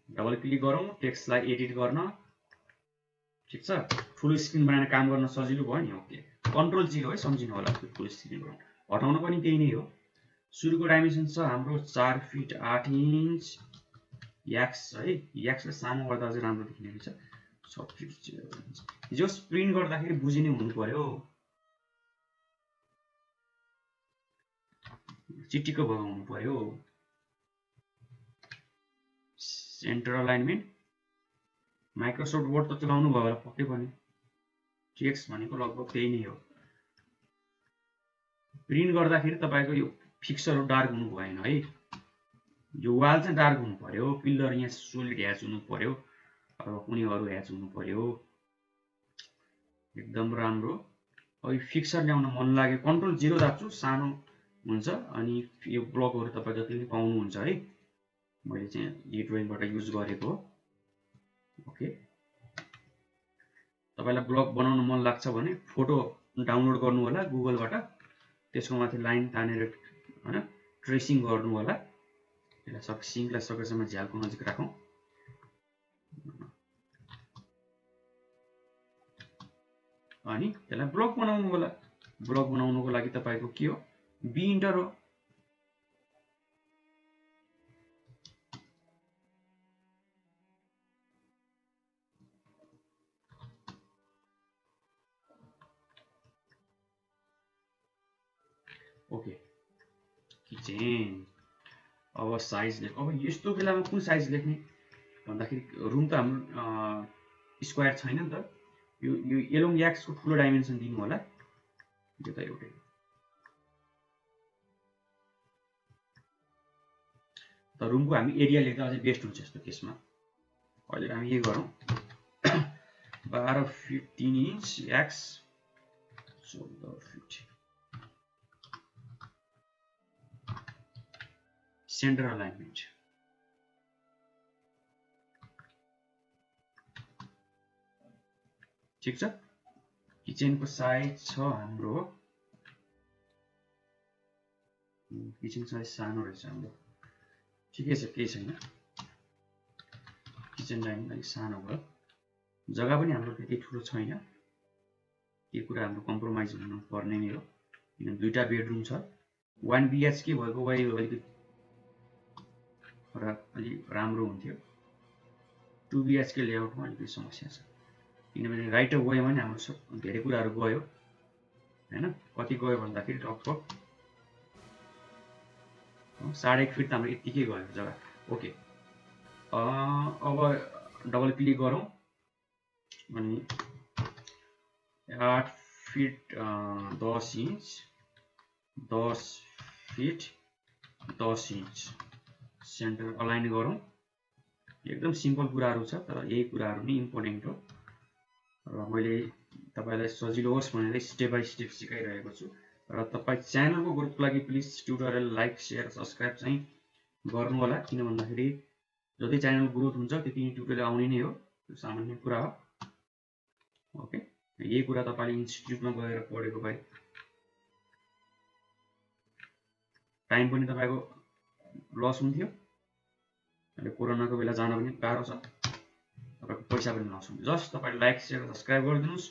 Speaker 1: डबल क्लिक गरौँ टेक्स्टलाई एडिट गर्न ठीक छ फुल स्क्रिन बनाएर काम गर्न सजिलो भयो नि ओके कन्ट्रोल 0 है सम्झिनु होला फुल स्क्रिन बनाउन हटाउन पनि त्यही नै हो सुरुको डाइमेन्सन छ हाम्रो 4 फिट 8 इन्च x है x ले सानो गर्दा अझै राम्रो देखिने रहेछ 6 फिट 0 इन्च जो प्रिन्ट गर्दाखेरि बुझिने हुनु पर्यो चिटिक्क भगाउनु पर्यो सेन्टर अलाइनमेन्ट माइक्रोसफ्ट वर्ड त चलाउनु भयो होला पक्कै पनि टेक्स्ट भनेको लगभग त्यही नै हो प्रिन्ट गर्दाखेरि तपाईको यो फिक्सरहरु डार्क हुनु भएन है यो वाल चाहिँ डार्क हुनु पर्यो पिलर यहाँ सोलिड ह्याच हुनु पर्यो अथवा कुनै अरु ह्याच हुनु पर्यो एकदम राम्रो अब यो फिक्सर ल्याउन मन लाग्यो कन्ट्रोल 0 दाब्छु सानो हुन्छ अनि यो ब्लकहरु तपाई जतिले पाउनु हुन्छ है मैले चाहिँ यो ड्रइङबाट युज गरेको हो ओके तपाईलाई ब्लक बनाउन मन लाग्छ भने फोटो डाउनलोड गर्नु होला गुगलबाट त्यसको माथि लाइन तानेर हैन ट्रेसिङ गर्नु होला यसलाई सिंकलाई सकेसम्म झ्यालको नजिक राखौं अनि त्यसलाई ब्लक बनाउनु होला ब्लक बनाउनको लागि तपाईको के हो बी इन्टर हो ओके किचन। अब साइज लेख, अब यस्तो बेलामा कुन साइज लेख्ने भन्दाखेरि रुम त हाम्रो स्क्वायर छैन नि त, यो एलोङ एक्सको ठुलो डाइमेन्सन दिनु होला, यो त एउटै। त रुमको हामी एरिया लेख्दा अझै बेस्ट हुन्छ यस्तो केसमा। अहिले हामी के गरौँ 12 fit 3 inch x 14 fit. Centre alignment ठिक छ। किचनको साइज छ हाम्रो, किचन साइज सानो रहेछ हाम्रो, ठिकै छ केही छैन। किचन डाइनिङ अलिक सानो भयो, जग्गा पनि हाम्रो त्यति ठुलो छैन, यो कुरा हाम्रो कम्प्रोमाइज हुनु पर्ने नै हो, किन दुईटा बेडरुम छ। 1 BHK भएको भए अलिकति अलिक राम्रो हुन्थ्यो, 2 BHK लेआउटमा अलिकति समस्या छ, किनभने राइट अफ वेमा नि हाम्रो धेरै कुराहरू गयो होइन। कति गयो भन्दाखेरि लगभग 1.5 फिट त हाम्रो यत्तिकै गयो जग्गा। ओके अब डबल क्लिक गरौँ अनि 8 fit 10 inch 10 fit 10 inch centre align गरौँ। एकदम सिम्पल कुराहरू छ, तर यही कुराहरू नै इम्पोर्टेन्ट हो र मैले तपाईँलाई सजिलो होस् भनेर स्टेप बाई स्टेप सिकाइरहेको छु। र तपाईँ च्यानलको ग्रुपको लागि please tutorial like share subscribe चाहिँ गर्नु होला, किन भन्दाखेरि जति च्यानल ग्रोथ हुन्छ त्यति ट्युटोरियल आउने नै हो, त्यो सामान्य कुरा हो। ओके यही कुरा तपाईँले इन्स्टिट्युटमा गएर पढेको भए टाइम पनि तपाईँको लस हुन्थ्यो, अहिले कोरोनाको बेला जान पनि गाह्रो छ, तपाईँको पैसा पनि लस हुन्थ्यो। जस्ट तपाईँ लाइक शेयर सब्सक्राइब गरिदिनुहोस्,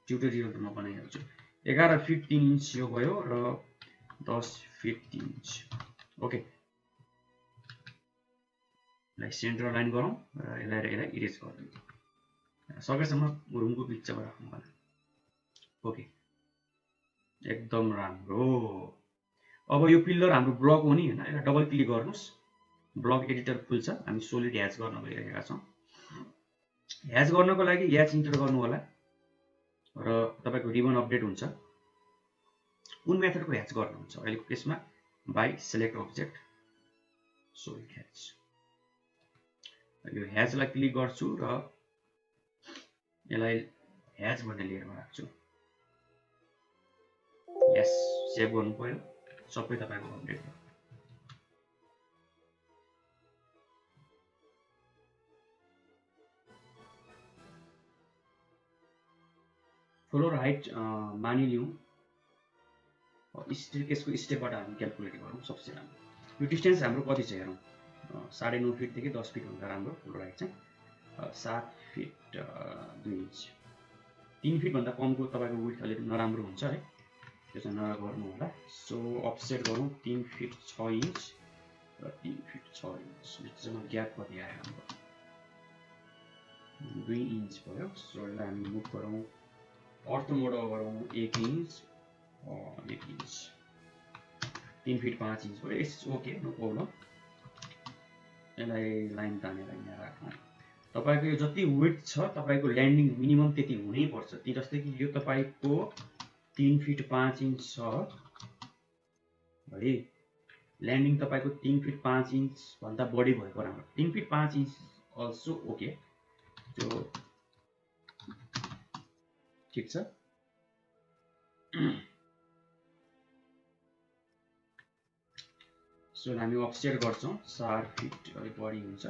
Speaker 1: ट्युटोरियल त म बनाइहाल्छु। 11 फिट 3 इन्च यो भयो र 10 फिट 3 इन्च। ओके यसलाई सेन्टर लाइन गरौँ र यसलाई इरेज गरिदिउँ, सकेसम्म रुमको बिचमा राख्नु होला। ओके एकदम राम्रो। अब यो पिल्लर हाम्रो ब्लक हो नि होइन, यसलाई डबल क्लिक गर्नुहोस्, ब्लक एडिटर खुल्छ। हामी सोलिड ह्याच गर्न गइरहेका छौँ। ह्याच गर्नको लागि ह्याच इन्टर गर्नु होला र तपाईँको रिबन अपडेट हुन्छ। कुन मेथडको ह्याच गर्नुहुन्छ अहिलेको केसमा बाई सेलेक्ट अब्जेक्ट सोलिड ह्याच। यो ह्याचलाई क्लिक गर्छु र यसलाई ह्याच भन्ने लेयरमा राख्छु। यस सेभ गर्नु पर्यो, सबै तपाईँको अपडेट भयो। फ्लोर हाइट मानिलिउँ, स्टेयरकेसको स्टेपबाट हामी क्यालकुलेट गरौँ सबसे राम्रो। यो डिस्टेन्स हाम्रो कति छ हेरौँ, 9.5 फिटदेखि 10 फिट भन्दा राम्रो फ्लोर हाइट चाहिँ 7 फिट 2 इन्च। 3 फिटभन्दा कमको तपाईँको विड्थ अलिक नराम्रो हुन्छ है, त्यो चाहिँ नगर्नु होला। सो अफसेट गरौँ 3 फिट 6 इन्च र 3 फिट 6 इन्च, बिचमा ग्याप कति आयो हाम्रो 2 इन्च भयो। सो यसलाई हामी मुभ गरौँ, अर्थ मोड गरौँ 1 इन्च 1 इन्च, 3 फिट 5 इन्च भयो। It's okay no problem. यसलाई लाइन तानेर यहाँ राखौँ। तपाईँको यो जति विड्थ छ तपाईँको ल्यान्डिङ मिनिमम त्यति हुनै पर्छ। जस्तै कि यो तपाईँको 3 फिट 5 इन्च छ है, ल्यान्डिङ तपाईँको 3 फिट 5 इन्च भन्दा बढी भएको राम्रो। 3 फिट 5 इन्च अल्सो ओके, त्यो ठिक छ। सो हामी अफसेट गर्छौँ 4 फिट अलिक बढी हुन्छ,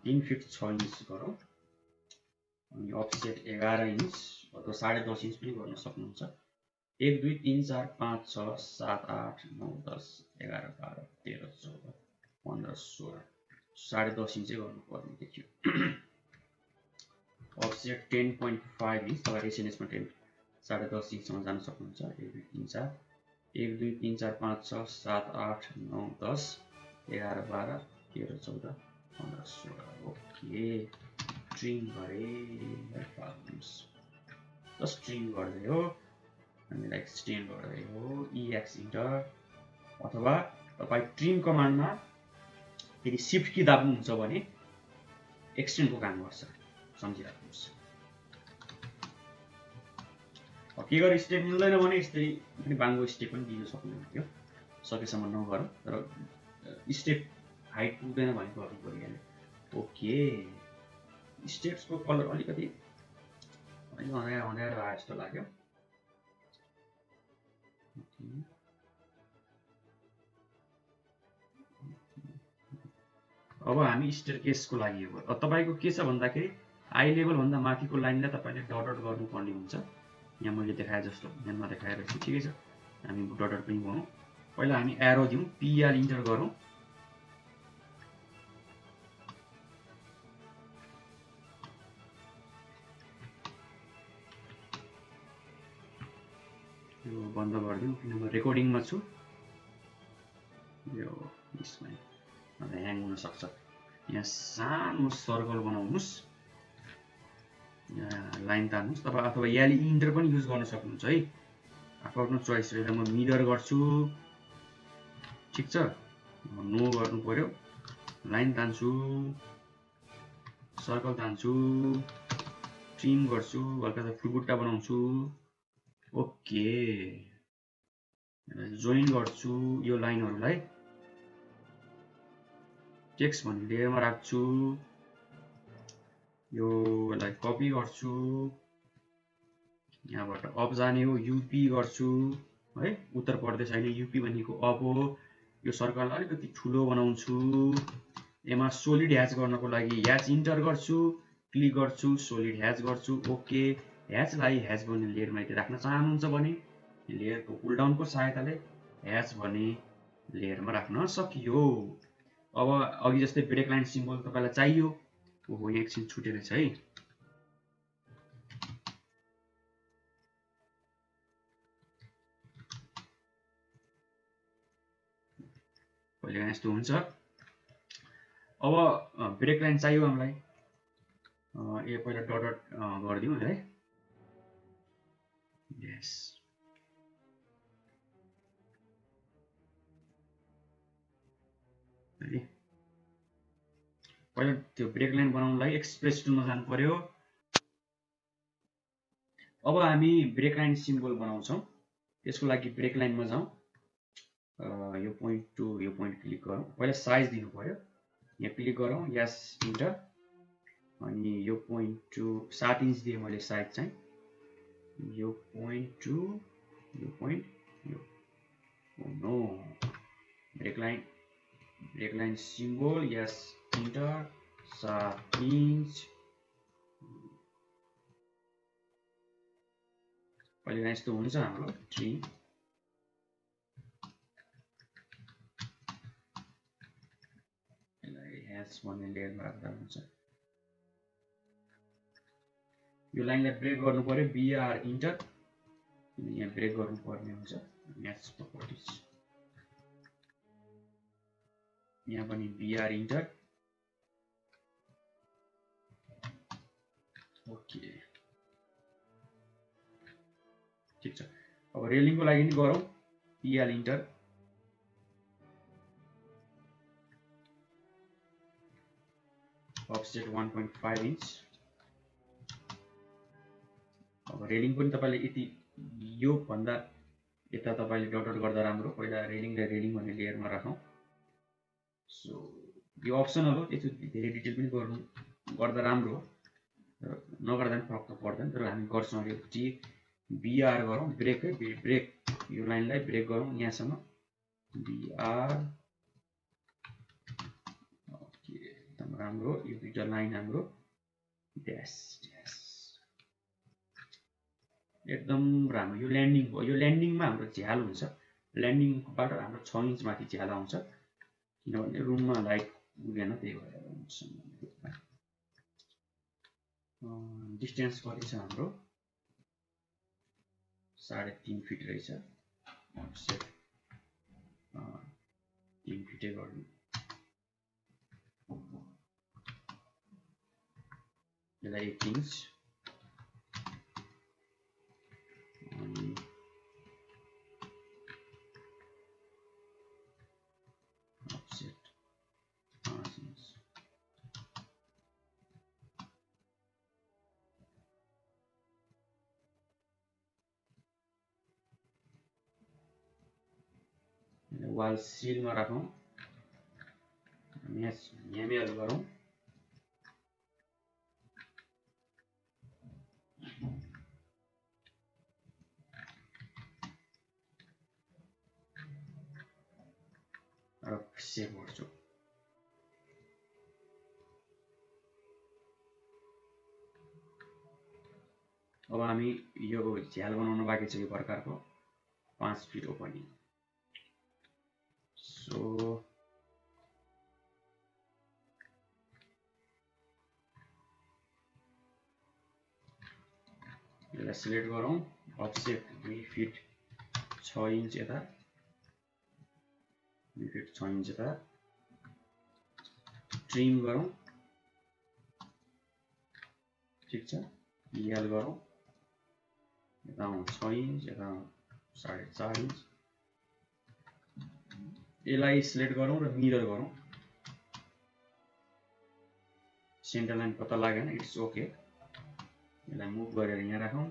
Speaker 1: 3 फिट 6 इन्च गरौँ अनि अफसेट 11 इन्च अथवा 10.5 इन्च पनि गर्न सक्नुहुन्छ। 1 2 3 4 5 6 7 8 9 10 11 12 13 14 15 16 10.5 इन्चै गर्नुपर्ने देखियो। अफसेट 10.5 इन्च, तपाईँ रेसिडेन्समा 10.5 इन्चसम्म जान सक्नुहुन्छ। 1 2 3 4 1 2 3 4 5 6 7 8 9 10 11 12 13 14 15 16। ओके ट्रिम गरेँ, जस्ट ट्रिम गरिदियो। हामीलाई एक्सटेन्ड गर्दै हो EX इन्टर, अथवा तपाईँ ट्रिम कमान्डमा यदि सिफ्ट की दाब्नुहुन्छ भने एक्सटेन्डको काम गर्छ, सम्झिराख्नुहोस्। के गरे स्टेप मिल्दैन भने यस्तै पनि बाङ्गो स्टेप पनि दिन सक्नुहुन्थ्यो, सकेसम्म नगरौँ, तर स्टेप हाइट पुग्दैन भने गर्नु परिहाल्यो। ओके, स्टेप्सको कलर अलिकति अँध्यारो आए जस्तो लाग्यो। अब हामी स्टेयरकेसको लागि तपाईँको के छ भन्दाखेरि आई लेभलभन्दा माथिको लाइनलाई तपाईँले डट डट गर्नुपर्ने हुन्छ। यहाँ मैले देखाए जस्तो यहाँ देखाएर ठिकै छ, हामी डट डट पनि गरौँ। पहिला हामी एरो दिउँ, PL इन्टर गरौँ। यो बन्द गरिदिउँ किनभने रेकर्डिङमा छु, यो यसमा ह्याङ हुन सक्छ। यहाँ सानो सर्कल बनाउनुहोस्, यहाँ लाइन तान्नुहोस् तपाईँ, अथवा याली इन्टर पनि युज गर्न सक्नुहुन्छ है, आफ्नो चोइस हो। म मिरर गर्छु, ठिक छ, नो गर्नु पर्यो, लाइन तान्छु, सर्कल तान्छु, ट्रिम गर्छु, हल्का सा फुलबुट्टा बनाउँछु। ओके, जोइन गर्छु यो लाइनहरूलाई, टेक्स्ट भन्ने लेयरमा राख्छु, योलाई कपी गर्छु, यहाँबाट अप जाने हो UP गर्छु है, उत्तर प्रदेश अहिले UP भनेको अप हो। यो सर्कल अलिकति ठुलो बनाउँछु, यसमा सोलिड ह्याच गर्नको लागि ह्याच इन्टर गर्छु, क्लिक गर्छु, सोलिड ह्याच गर्छु। ओके, ह्याचलाई ह्याच भन्ने लेयरमा यदि राख्न चाहनुहुन्छ भने लेयरको पुलडाउनको सहायताले ह्याच भन्ने लेयरमा राख्न सकियो। अब अघि जस्तै ब्रेक लाइन सिम्बल तपाईँलाई चाहियो, ओहो एकछिन छुटेर छ है, कहिले यस्तो हुन्छ। अब ब्रेक लाइन चाहियो हामीलाई, यो पहिला डट डट गरिदिउँ है, यस। पहिला त्यो ब्रेक लाइन बनाउनलाई एक्सप्रेस टुलमा जानु पर्यो। अब हामी ब्रेक लाइन सिम्बल बनाउँछौँ, त्यसको लागि ब्रेक लाइनमा जाउँ, यो पोइन्ट टु यो पोइन्ट क्लिक गरौँ, पहिला साइज दिनु पर्यो, यहाँ क्लिक गरौँ, यस इन्टर, अनि यो पोइन्ट टु 7 इन्च दिएँ मैले साइज चाहिँ, यो पोइन्ट टु यो पोइन्ट, यो नो ब्रेक लाइन सिम्बल, यस इन्टर, 7 इन्च। पहिला यस्तो हुन्छ हाम्रो ट्री, ह्याच भन्ने लेयरमा राख्दा हुन्छ। यो लाइनलाई ब्रेक गर्नु पर्यो, BR इन्टर, यहाँ ब्रेक गर्नुपर्ने हुन्छ, म्याच प्रपर्टिज, यहाँ पनि BR इन्टर। ओके, ठिक छ। अब रेलिङको लागि नि गरौँ, PL इन्टर, अफसेट 1.5 इन्च। अब रेलिङ पनि तपाईँले यति यो भन्दा यता तपाईँले डट डट गर्दा राम्रो, पहिला रेलिङलाई रेलिङ भन्ने लेयरमा राखौँ। सो यो अप्सनल हो, त्यस्तो धेरै डिटेल पनि गर्दा राम्रो हो, नगर्दा पनि फरक त पर्दैन, तर हामी गर्छौँ। यो BR गरौँ, ब्रेक है, ब्रेक यो लाइनलाई ब्रेक गरौँ यहाँसम्म, BR। ओके, एकदम राम्रो, यो दुईटा लाइन हाम्रो ड्यास ड्यास एकदम राम्रो। यो ल्यान्डिङ भयो, यो ल्यान्डिङमा हाम्रो झ्याल हुन्छ, ल्यान्डिङबाट हाम्रो 6 इन्च माथि झ्याल आउँछ, किनभने रुममा लाइट पुगेन, त्यही भएर हुन्छ। डिस्टेन्स कति छ हाम्रो, 3.5 फिट रहेछ, 3 फिटै गर्नु, यसलाई 1 इन्च, अनि वाल सिलमा राखौँ, म्याच म्यानुअल गरौँ, र सेभ गर्छु। अब हामी यो झ्याल बनाउन बाँकी छ यो प्रकारको 5 फिट ओपनिङ। सो यसलाई सिलेक्ट गरौँ, अफसेट 2 फिट 6 इन्च यता, 2 फिट 6 इन्च यता, ट्रिम गरौँ, ठिक छ, इएल गरौँ, यता 6 इन्च यता 4.5 इन्च, यसलाई सिलेक्ट गरौँ र मिरर गरौँ, सेन्टर लाइन पत्ता लागेन, इट्स ओके, यसलाई मुभ गरेर यहाँ राखौँ,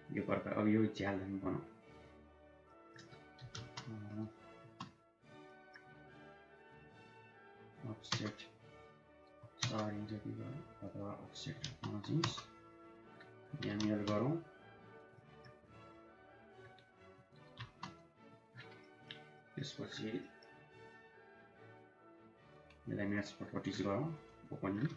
Speaker 1: यो प्रकार। अब यो झ्याल हामी बनाऊ, अफसेट 4 इन्च जति गरौँ अथवा अफसेट 5 इन्च, यहाँ मिरर गरौँ, त्यसपछि यसलाई म्याच प्रपर्टिज गरौँ, ओपनिङ,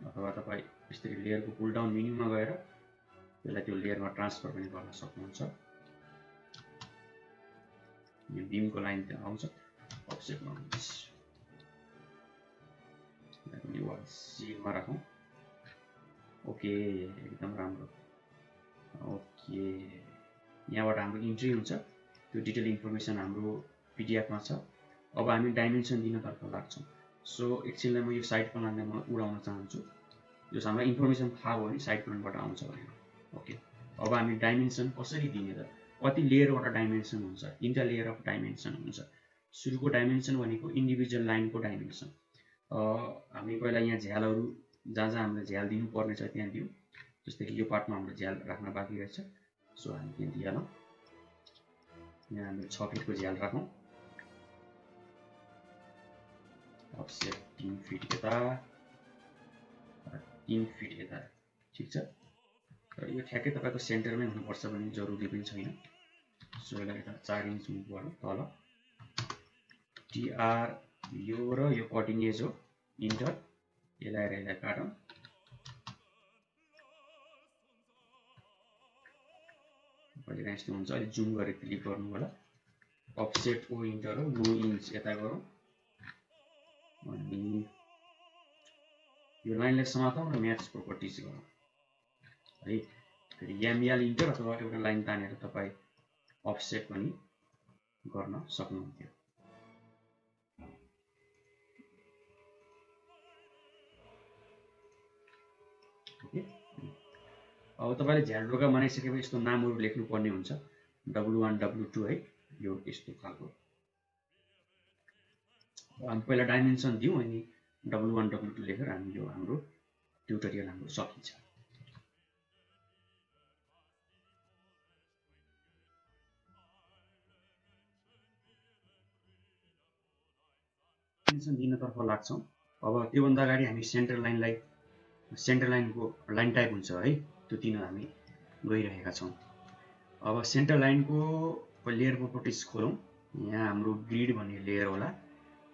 Speaker 1: अथवा तपाईँ यसरी लेयरको पुल डाउन मेन्युमा गएर यसलाई त्यो लेयरमा ट्रान्सफर पनि गर्न सक्नुहुन्छ। यो बिमको लाइन त्यहाँ आउँछ, अफसेट गर्नुहोस्, यसलाई पनि वाल सिलमा राखौँ, ओके, एकदम राम्रो, ओके। यहाँबाट हाम्रो इन्ट्री हुन्छ, त्यो डिटेल इन्फर्मेसन हाम्रो पिडिएफमा छ। अब हामी डाइमेन्सन दिनतर्फ लाग्छौँ। सो एकछिनलाई म यो साइड प्लानलाई म उडाउन चाहन्छु, जो हाम्रो इन्फर्मेसन थाहा भयो भने साइड प्लानबाट आउँछ भनेर। ओके, अब हामी डाइमेन्सन कसरी दिने त, कति लेयरबाट डाइमेन्सन हुन्छ, 3टा लेयर अफ डाइमेन्सन हुन्छ। सुरुको डाइमेन्सन भनेको इन्डिभिजुअल लाइनको डाइमेन्सन, हामी पहिला यहाँ झ्यालहरू जहाँ जहाँ हामीले झ्याल दिनुपर्ने छ त्यहाँ दिउँ, जस्तै कि यो पार्टमा हाम्रो झ्याल राख्न बाँकी रहेछ, सो हामी त्यहाँ दिइहालौँ, यहाँ हामीले 6 फिटको झ्याल राखौँ, अफसेट 3 फिट यता, 3 फिट यता, ठिक छ। र यो ठ्याक्कै तपाईँको सेन्टरमै हुनुपर्छ भन्ने जरुरी पनि छैन। सो यसलाई यता 4 इन्च मुभ गरौँ तल, टिआर यो र यो कटिङ एज हो, इन्टर, यसलाई काटौँ, कहिले यस्तो हुन्छ, अहिले जुम गरेर क्लिक गर्नु होला, अफसेट ओ इन्टर हो, 9 इन्च यता गरौँ, अनि यो लाइनलाई समातौँ र म्याच प्रोपर्टिज गरौँ है। फेरि एमएल इन्टर अथवा एउटा लाइन तानेर तपाईँ अफसेट पनि गर्न सक्नुहुन्थ्यो। ओके, अब तपाईँले झ्याल ढोका बनाइसकेपछि यस्तो नामहरू लेख्नुपर्ने हुन्छ, W1 W2 है, यो यस्तो खालको। हामी पहिला डाइमेन्सन दिउँ, अनि W1 W2 लेखेर हामी यो हाम्रो ट्युटोरियल हाम्रो सकिन्छ। डाइमेन्सन दिनतर्फ लाग्छौँ। अब त्योभन्दा अगाडि हामी सेन्टर लाइनलाई, सेन्टर लाइनको लाइन टाइप हुन्छ है, त्यो दिन हामी गइरहेका छौँ। अब सेन्टर लाइनको लेयर प्रोपर्टिज खोलौँ, यहाँ हाम्रो ग्रिड भन्ने लेयर होला,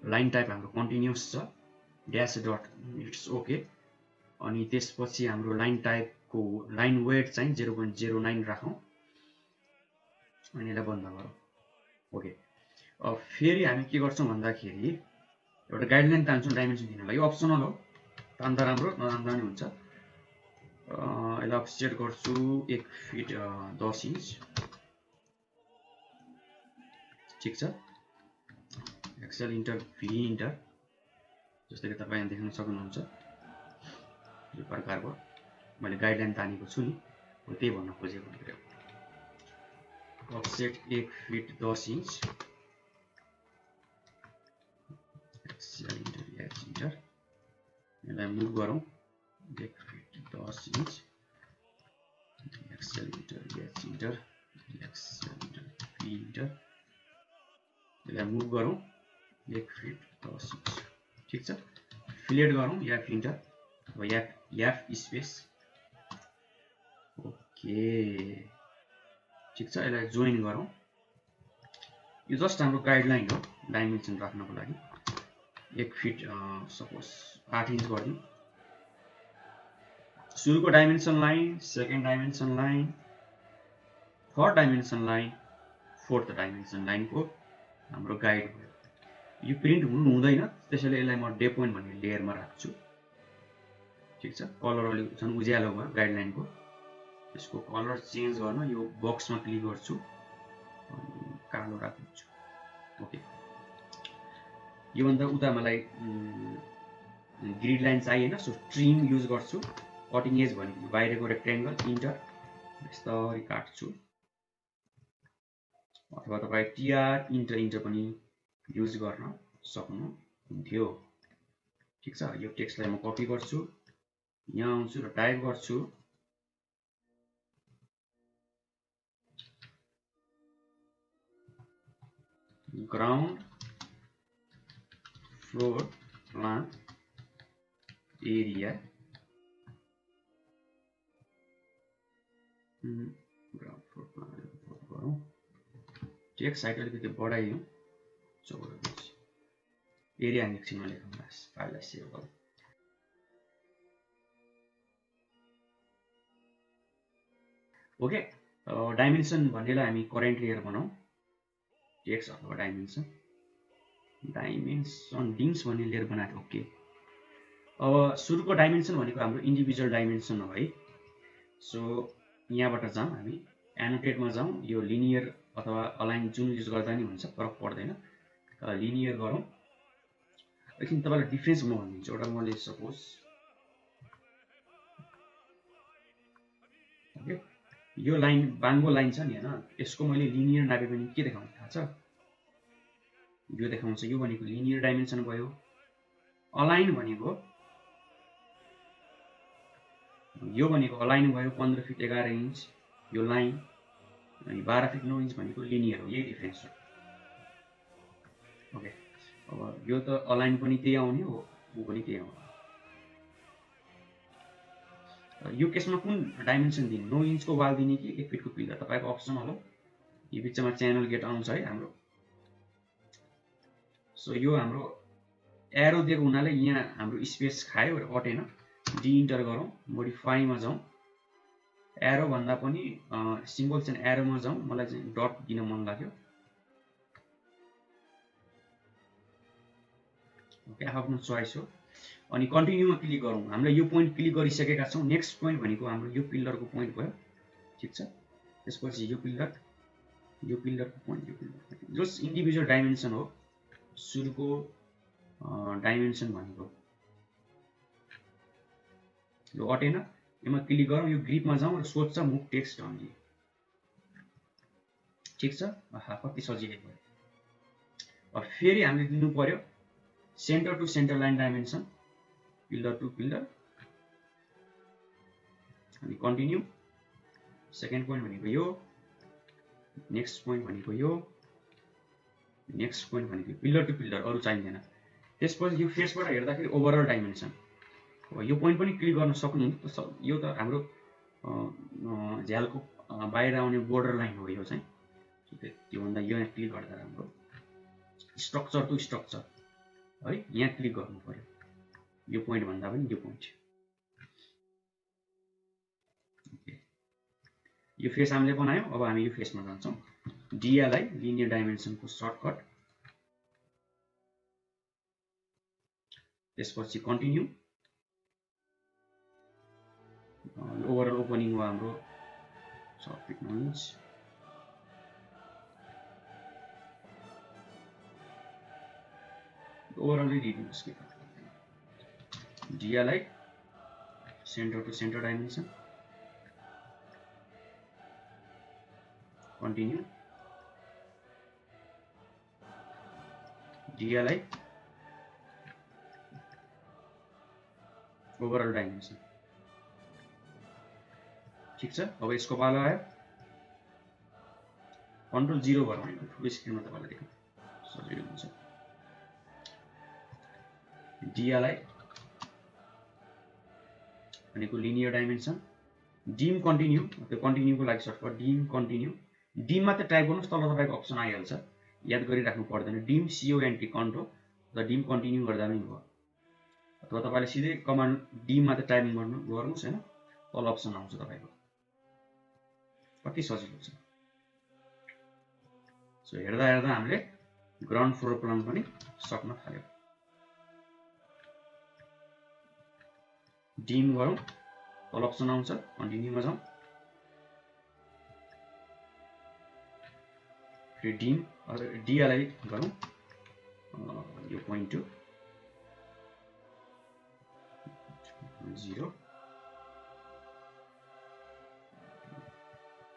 Speaker 1: लाइन टाइप हाम्रो कन्टिन्युस छ, ड्यास डट, इट्स ओके। अनि त्यसपछि हाम्रो लाइन टाइपको लाइन वेट चाहिँ 0.09 राखौँ, अनि यसलाई बन्द गरौँ, ओके। अब फेरि हामी के गर्छौँ भन्दाखेरि एउटा गाइडलाइन तान्छौँ डाइमेन्सन दिनलाई, यो अप्सनल हो, तान्दा राम्रो नतान्दा पनि हुन्छ। यसलाई अफसेट गर्छु 1 फिट 10 इन्च, ठिक छ। एक्सेल इन्टर भी इन्टर, जस्तै कि तपाईँ यहाँ देख्न सक्नुहुन्छ, यो प्रकारको मैले गाइडलाइन तानेको छु नि, हो त्यही भन्न खोजेको थियो। Offset 1 feet 10 inch, X L enter H enter, यसलाई मुभ गरौँ 1 feet 10 inch, X L enter H enter X L enter P enter यसलाई मुभ गरौँ 1 फिट 10 इंच ठीक छ फिलेट गरौँ एफ इन्टर अब एफ स्पेस ओके ठीक छ यसलाई जोइन गरौँ यो जस्ट हाम्रो गाइडलाइन हो डाइमेन्सन राख्नको लागि 1 फिट सपोज 8 इंच गरिदिउँ सुरुको dimension line second dimension line third dimension line fourth dimension लाइनको हाम्रो गाइड भयो यो प्रिन्ट हुनु हुँदैन त्यसैले यसलाई म डे पोइन्ट भन्ने लेयरमा राख्छु ठीक छ कलर अलि झन् उज्यालो भयो गाइडलाइनको यसको कलर चेन्ज गर्न यो बक्समा क्लिक गर्छु कालो राख्छु ओके योभन्दा उता मलाई ग्रिड लाइन चाहिएन सो ट्रिम युज गर्छु कटिङ एज भनेको बाहिरको रेक्टेंगल इन्टर यस्तरी काट्छु अथवा तपाईं टीआर इन्टर इन्टर पनि युज गर्न सक्नुहुन्थ्यो ठीक छ यो टेक्स्टलाई म कपी गर्छु यहाँ आउँछु र टाइप गर्छु ground floor plan area ground floor plan गरौँ टेक्स्ट साइड अलिकति बढाइदिउँ 14 एरिया एकछिनमा लेखौँ फाइललाई सेभ गरौँ ओके डाइमेन्सन भन्नेलाई हामी करेन्ट लेयर बनाऊ टेक्स्ट अथवा डाइमेन्सन डिम्स भन्ने लेयर बनाएको ओके अब सुरुको डाइमेन्सन भनेको हाम्रो इन्डिभिजुअल डाइमेन्सन हो है सो यहाँबाट जाउँ हामी एनोटेटमा जाउँ यो लिनियर अथवा अलाइन जुन युज गर्दा नि हुन्छ फरक पर्दैन लिनियर गरौँ एकछिन तपाईलाई डिफरेन्स म भनिदिन्छु एउटा मैले सपोज ओके यो लाइन बाङ्गो लाइन छ नि हैन यसको मैले लिनियर नापे पनि के देखाउँछ थाहा छ यो देखाउँछ यो भनेको लिनियर डाइमेन्सन भयो अलाइन भनेको यो भनेको अलाइन भयो 15 फिट 11 इंच यो लाइन अनि 12 फिट 9 इंच भनेको लिनियर हो यही डिफरेन्स हो ओके अब यो त अलाइन पनि त्यही आउने हो उ पनि त्यही आउने यो केसमा कुन डाइमेन्सन दिने 9 इंच को वाल दिने कि 1 फिट को पिलर तपाईको अप्सन हो यो बिचमा च्यानल गेट आउँछ है हाम्रो सो यो हाम्रो एरो दिएको हुनाले यहाँ हाम्रो स्पेस खायो र अटेन डी इन्टर गरौँ मोडिफाईमा जाउँ एरो भन्दा पनि सिम्बल चाहिँ एरोमा जाउँ मलाई चाहिँ डट दिन मन लाग्यो ओके आफ्नो चोइस हो अनि कन्टिन्युमा क्लिक गरौँ हामीले यो पोइन्ट क्लिक गरिसकेका छौं नेक्स्ट पोइन्ट भनेको हाम्रो यो पिलरको पोइन्ट भयो ठीक छ त्यसपछि यो पिलरको पोइन्ट यो पिलर जस इन्डिभिजुअल डाइमेन्सन हो सुरुको डाइमेन्सन भनेको यो अटेन यसमा क्लिक गरौँ यो ग्रिपमा जाउँ र सोध्छ मुभ टेक्स्ट अन्ली ठीक छ कति सजिलो भयो अब फेरि हामीले दिनु पर्यो centre to centre line dimension pillar to pillar अनि कन्टिन्यू सेकेन्ड पोइन्ट भनेको यो नेक्स्ट पोइन्ट भनेको यो नेक्स्ट पोइन्ट भनेको पिलर टु पिलर अरु चाहिँदैन त्यसपछि यो फेसबाट हेर्दाखेरि ओभरअल डाइमेन्सन यो पोइन्ट पनि क्लिक गर्न सक्नुहुन्छ यो त हाम्रो झ्यालको बाहिर आउने बोर्डर लाइन हो यो चाहिँ ठीक है त्यो भन्दा यो यहाँ क्लिक गर्दा राम्रो स्ट्रक्चर टु स्ट्रक्चर है यहाँ क्लिक गर्नु पर्यो यो पोइन्ट भन्दा पनि यो पोइन्ट ओके यो फेस हामीले बनायौं अब हामी यो फेसमा जान्छौं डिएलआई लिनियर डाइमेन्सनको सर्टकट त्यसपछि कन्टिन्यू ओभरअल ओपनिङ हो हाम्रो 6 फिट 9 इंच ओभरअल रिड्युस के DLI center to center dimension continue DLI overall dimension ठिक छ। अब यसको पालो आयो कन्ट्रोल 0 गरौँ है, ठुलो स्क्रिनमा तपाईँलाई देखाउँ सजिलो हुन्छ। डिएलाई भनेको लिनियर डाइमेन्सन, डिम कन्टिन्यू, त्यो कन्टिन्यूको लागि सर्टकट डिम कन्टिन्यू, डिम मात्र टाइप गर्नुहोस्, तल तपाईँको अप्सन आइहाल्छ, याद गरिराख्नु पर्दैन। डिम CONT कन्ट्रोल र डिम कन्टिन्यू गर्दा पनि भयो। अथवा तपाईँले सिधै कमान्ड डिम मात्र टाइपिङ गर्नुहोस् हैन, तल अप्सन आउँछ तपाईँको। कति सजिलो छ। सो हेर्दा हेर्दा हामीले ग्राउन्ड फ्लोर प्लान पनि सक्न थाल्यो। डिम गरौँ, तल अप्सन आउँछ, कन्टिन्यूमा जाउँ, फेरि डिम डिएलाई गरौँ, यो पोइन्ट टु 0,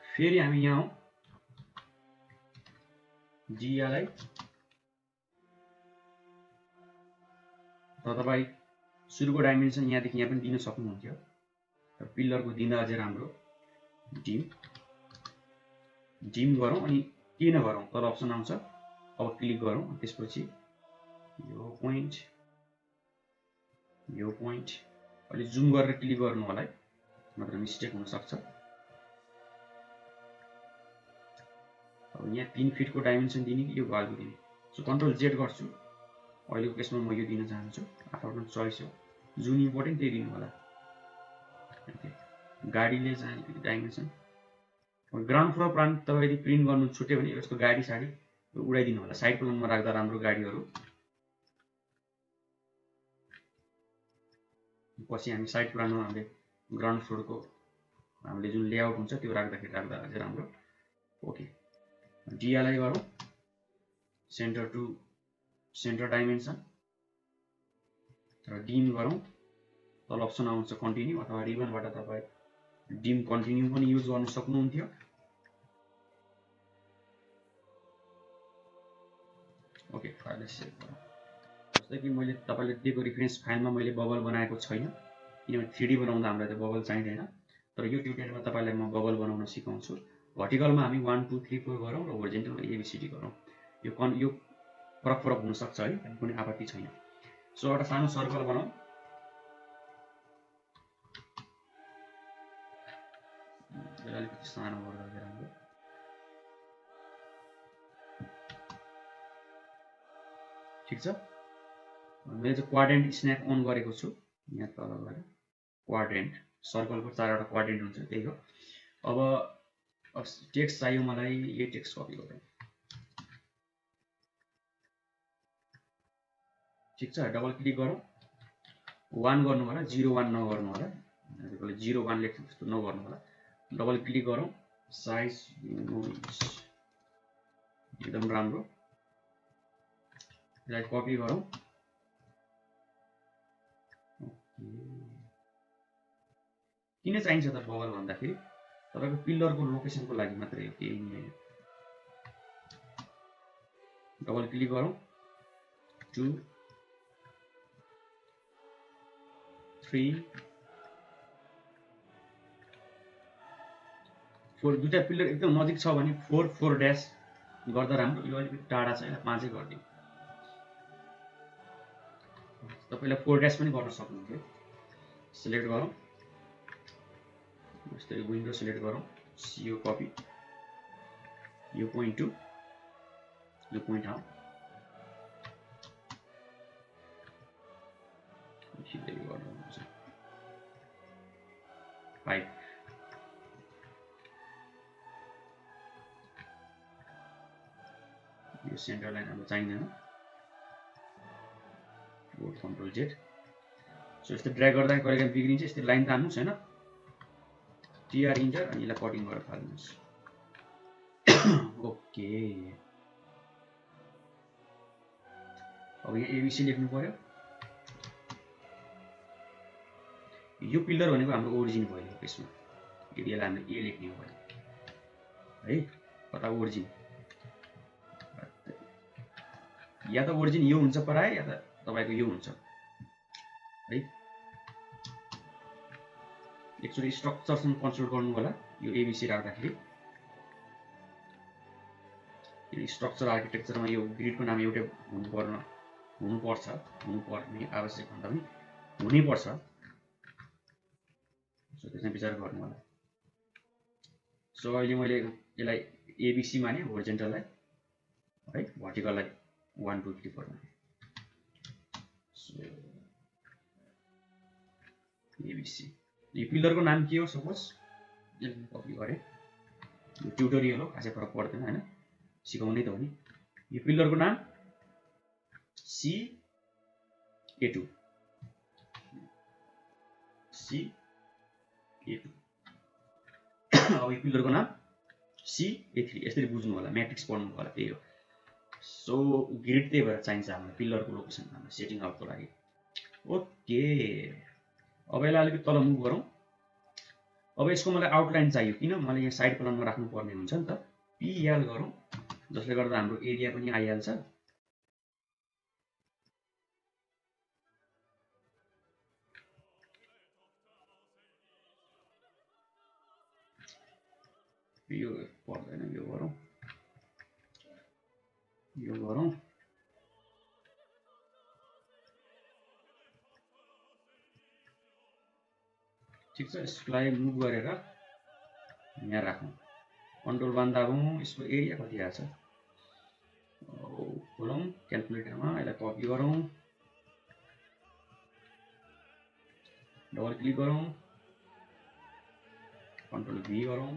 Speaker 1: फेरि हामी यहाँ आउँ, डिएलाई तपाईँ सुरुको डाइमेन्सन यहाँदेखि यहाँ पनि दिन सक्नुहुन्थ्यो, तर पिल्लरको दिँदा अझै राम्रो। डिम गरौँ अनि के नगरौँ, तल अप्सन आउँछ, अब क्लिक गरौँ, त्यसपछि यो पोइन्ट अलि जुम गरेर क्लिक गर्नु होला है, नत्र मिस्टेक हुन सक्छ। अब यहाँ 3 फिटको डाइमेन्सन दिने कि यो भ्यालु दिने, सो कन्ट्रोल Z गर्छु। अहिलेको केसमा म यो दिन चाहन्छु, आफ्नो चोइस हो, जुन इम्पोर्टेन्ट त्यही दिनु होला। गाडीले चाहिँ डाइमेन्सन ग्राउन्ड फ्लोर प्लान तपाईँ यदि प्रिन्ट गर्नु छुट्यो भने यसको गाडी साडी उडाइदिनु होला, साइड प्लानमा राख्दा राम्रो गाडीहरू। पछि हामी साइड प्लानमा हामीले ग्राउन्ड फ्लोरको हामीले जुन लेआउट हुन्छ त्यो राख्दा अझै राम्रो। ओके, डिएलाई गरौँ, सेन्टर टु सेन्टर डाइमेन्सन र डिम गरौँ, तल अप्सन आउँछ कन्टिन्यू, अथवा रिबनबाट तपाईँ डिम कन्टिन्यू पनि युज गर्न सक्नुहुन्थ्यो। ओके, फाइललाई सेभ गरौँ। जस्तै कि मैले तपाईँले दिएको रेफरेन्स फाइलमा मैले बबल बनाएको छैन, किनभने 3D बनाउँदा हामीलाई त बबल चाहिँदैन, तर यो ट्युटोरियलमा तपाईँलाई म बबल बनाउन सिकाउँछु। भर्टिकलमा हामी 1 2 3 4 गरौँ र होरिजेन्टलमा ABCD गरौँ। यो फरक हुनसक्छ है, कुनै आपत्ति छैन। सो एउटा सानो सर्कल बनाऊ, अलिकति सानो गर्दा राम्रो। ठिक छ, मैले चाहिँ क्वाड्रेन्ट स्न्याप अन गरेको छु, यहाँ तल गएर क्वाड्रेन्ट, सर्कलको 4वटा क्वाड्रेन्ट हुन्छ, त्यही हो। अब टेक्स्ट चाहियो मलाई, यो टेक्स्ट कपी गरौँ। ठिक छ, डबल क्लिक गरौँ, 1 गर्नु होला, 0 1 नगर्नु होला, 0 1 लेख्नु जस्तो नगर्नु होला। डबल क्लिक गरौँ, साइज एकदम राम्रो, यसलाई कपी गरौँ। किन चाहिन्छ त बबल भन्दाखेरि तपाईँको पिल्लरको लोकेसनको लागि मात्रै हो, केही होइन। डबल क्लिक गरौँ, 2 3 4, दुईटा पिल्लर एकदम नजिक छ भने 4 4 ड्यास गर्दा राम्रो, यो अलिकति टाढा छ, यसलाई 5 गरिदिउँ। तपाईँलाई 4 ड्यास पनि गर्न सक्नुहुन्थ्यो। सिलेक्ट गरौँ, जस्तै विन्डो सिलेक्ट गरौँ, CO कपी, यो पोइन्ट टु यो पोइन्ट आऊ, सिधै गर्नुहुन्छ 5। यो सेन्टर लाइन हाम्रो चाहिँदैन, कन्ट्रोल Z। सो यस्तो ड्र्याग गर्दा कहिलेकाहीँ बिग्रिन्छ, यस्तै लाइन तान्नुहोस् हैन, TR इन्टर अनि यसलाई कटिङ गरेर थाल्नुहोस्। ओके, अब यहाँ ABC लेख्नु पर्यो। यो पिल्लर भनेको हाम्रो ओरिजिन भयो, यसमा यसलाई हामीले A लेख्ने हो है, कता ओरिजिन, या त ओरिजिन यो हुन्छ प्राय, या त तपाईँको यो हुन्छ है। एकचोटि स्ट्रक्चरसँग कन्सल्ट गर्नु होला यो एबिसी राख्दाखेरि। स्ट्रक्चर आर्किटेक्चरमा यो ग्रिडको नाम एउटै हुनुपर्ने आवश्यक भन्दा पनि हुनैपर्छ। सो त्यसमा विचार गर्नु होला। सो अहिले मैले यसलाई एबिसी माने होरिजेन्टललाई है, भर्टिकललाई 1 2 3 4 माने। सो एबिसी यो पिलरको नाम के हो सपोज कपी गरे, यो ट्युटोरियल हो खासै फरक पर्दैन हैन, सिकाउनै त हो नि। यो पिलरको नाम CA2 अब यो पिलरको नाम CA3 यसरी बुझ्नु होला, म्याट्रिक्स पढ्नु होला, त्यही हो। सो ग्रिड त्यही भएर चाहिन्छ हामीलाई पिलरको लोकेसन हाम्रो सेटिङ आउटको लागि। ओके अब यसलाई अलिकति तल मुभ गरौँ। अब यसको मलाई आउटलाइन चाहियो, किन मलाई यहाँ साइड प्लानमा राख्नु पर्ने हुन्छ नि त। PL गरौँ जसले गर्दा हाम्रो एरिया पनि आइहाल्छ। यो पर्दैन, यो गरौँ, यो गरौँ। ठिक छ, यसलाई मुभ गरेर यहाँ राखौँ, कन्ट्रोल बान दाबौँ। यसको एरिया कति आछ खोलौँ क्याल्कुलेटरमा, यसलाई कपी गरौँ, डबल क्लिक गरौँ, कन्ट्रोल V गरौँ,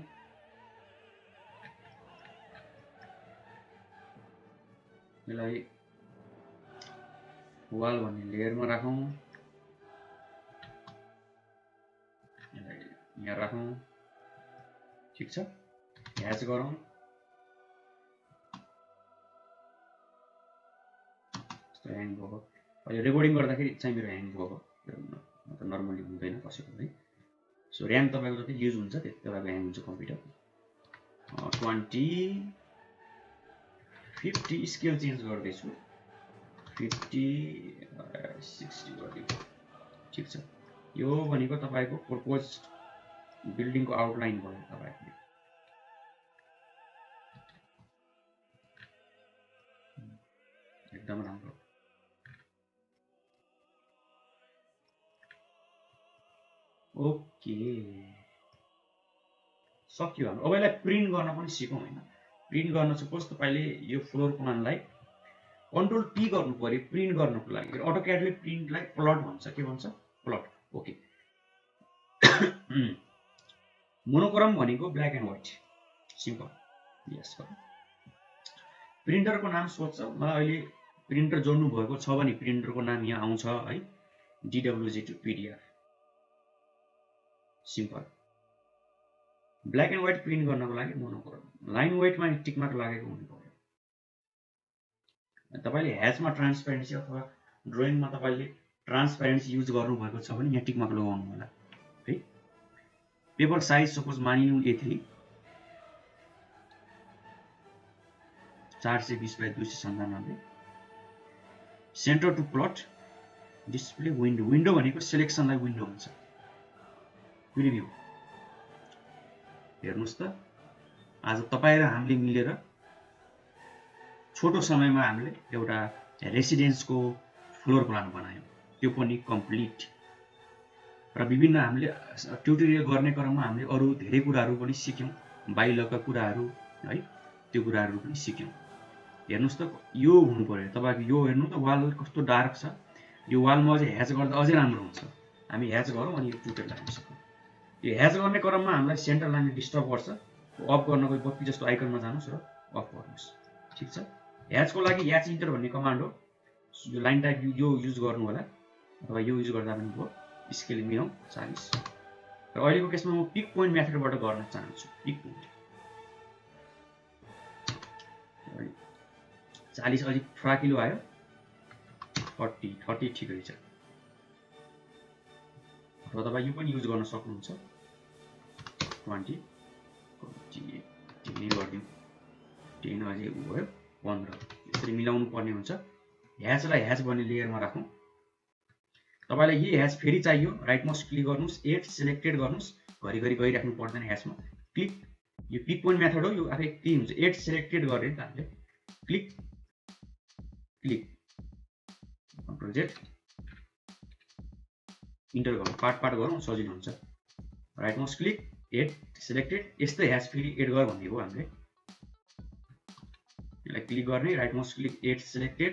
Speaker 1: यसलाई वाल भन्ने लेयरमा राखौँ, यसलाई यहाँ राखौँ। ठिक छ, ह्याच गरौँ, ह्याङ भएको। अहिले रेकर्डिङ गर्दाखेरि चाहिँ मेरो ह्याङ भएको, त नर्मली हुँदैन कसैको पनि। सो ऱ्याम तपाईँको जति युज हुन्छ त्यति तपाईँको ह्याङ हुन्छ कम्प्युटर। 20 50 स्केल चेन्ज गर्दैछु, 50 60 गरिदिन्छु। ठिक छ, यो भनेको तपाईँको प्रपोज बिल्डिङको आउटलाइन भयो तपाईँको। एकदम राम्रो। ओके सक्यो हाम्रो। अब यसलाई प्रिन्ट गर्न पनि सिकौँ हैन। प्रिन्ट गर्न सपोज तपाईले यो फ्लोर प्लानलाई कन्ट्रोल P गर्नु पर्यो प्रिन्ट गर्नको लागि। अटोक्याडले प्रिन्टलाई प्लट भन्छ, के भन्छ प्लट। ओके मोनोक्रोम भनेको ब्ल्याक एन्ड व्हाइट, सिम्पल। यस प्रिन्टरको नाम सोध्छ, मलाई अहिले प्रिन्टर जोड्नु भएको छ भने प्रिन्टरको नाम यहाँ आउँछ है, DWG to PDF, simple. Black and white print गर्नको लागि मोनोक्रोम, लाइन वेटमा टिक मार्क लागेको हुनु पर्यो। तपाईले ह्याचमा ट्रान्सपेरेन्सी अथवा ड्रइङमा तपाईले ट्रान्सपेरेन्सी युज गर्नु भएको छ भने यहाँ टिक मार्क लगाउनु होला है। पेपर साइज सपोज मानिलिउँ A3 420 by 297। Centre to plot, display window, window भनेको सिलेक्सनलाई विन्डो हुन्छ। प्रिभ्यू हेर्नुस् त, आज तपाई र हामीले मिलेर छोटो समयमा हामीले एउटा रेसिडेन्सको फ्लोर प्लान बनायौं, त्यो पनि कम्प्लिट। र विभिन्न हामीले ट्युटोरियल गर्ने क्रममा हामीले अरु धेरै कुराहरु पनि सिक्यौं, बाइलका कुराहरु है, त्यो कुराहरु पनि सिक्यौं। हेर्नुस् त यो हुनु पर्यो तपाईको, यो हेर्नु त वाल कस्तो डार्क छ, यो वालमा अझै ह्याच गर्दा अझै राम्रो हुन्छ। हामी ह्याच गरौँ अनि यो टुटेर लाग्न सक्छ। यो ह्याच गर्ने क्रममा हामीलाई सेन्टर लाइनले डिस्टर्ब गर्छ, अफ गर्नको बत्ती जस्तो आइकनमा जानुस् र अफ गर्नुस्। ठीक छ, ह्याचको लागि ह्याच इन्टर भन्ने कमान्ड हो। यो लाइन टाइप यो युज गर्नु होला अथवा यो युज गर्दा पनि भयो। स्केल मिलाउँ 40 र अहिलेको केसमा म पिक पोइन्ट मेथडबाट गर्न चाहन्छु। पिक पोइन्ट 40 अझै फ्राकिलो आयो, 30 ठिकै छ। अथवा तपाईं यो पनि युज गर्न सक्नुहुन्छ, 20 गरिदिउँ, 10 अझै भयो 15, यसरी मिलाउनु पर्ने हुन्छ। ह्याचलाई ह्याच भन्ने लेयरमा राखौँ। तपाईलाई यही ह्याच फेरि चाहियो, राइट माउस क्लिक गर्नुस्, एड सिलेक्टेड गर्नुस् घरिघरि गइराख्नु पर्दैन ह्यासमा। क्लिक, यो पिक पोइन्ट मेथड हो, यो आफै के हुन्छ एड सेलेक्टेड गर्ने त हामीले click click control Z enter गरौँ, पार्ट गरौँ सजिलो हुन्छ। Right mouse click add selected, यस्तै ह्यास फेरि एड गर भनेको हामीले यसलाई क्लिक गर्ने, right mouse click add selected,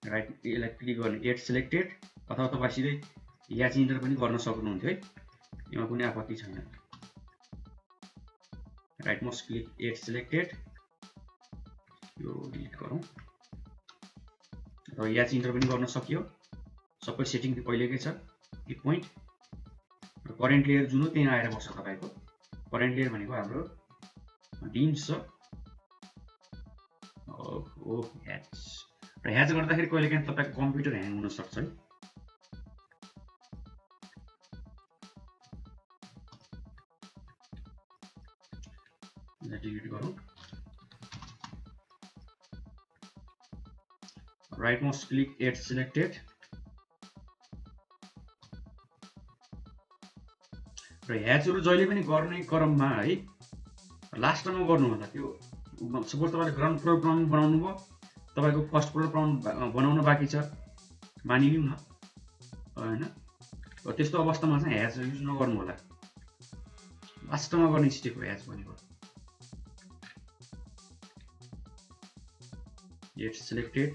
Speaker 1: right यसलाई क्लिक गर्ने एड सेलेक्टेड, अथवा तपाईँ सिधै याच इन्टर पनि गर्न सक्नुहुन्थ्यो है, यसमा कुनै आपत्ति छैन। Right mouse click add selected, यो डिलिट गरौँ, र याच इन्टर पनि गर्न सकियो। सबै सेटिङ पहिलेकै छ। पिक पोइन्ट र करेन्ट लेयर जुन हो त्यहाँ आएर बस्छ तपाईँको। करेन्ट लेयर भनेको हाम्रो डिम्स छ। ओहो ह्याच, र ह्याच गर्दाखेरि कहिलेकाहीँ तपाईँको कम्प्युटर ह्याङ हुन सक्छ है। डिलिट गरौँ, right mouse click add selected, र ह्याचहरू जहिले पनि गर्ने क्रममा है लास्टमा गर्नु होला। त्यो सपोज तपाईँले ग्राउन्ड फ्लोर प्लान बनाउनु भयो, तपाईँको फर्स्ट फ्लोर प्लान बनाउन बाँकी छ मानिलिउँ न होइन, त्यस्तो अवस्थामा चाहिँ ह्याच युज नगर्नु होला, लास्टमा गर्ने स्टेप हो ह्याच भनेको। Add selected,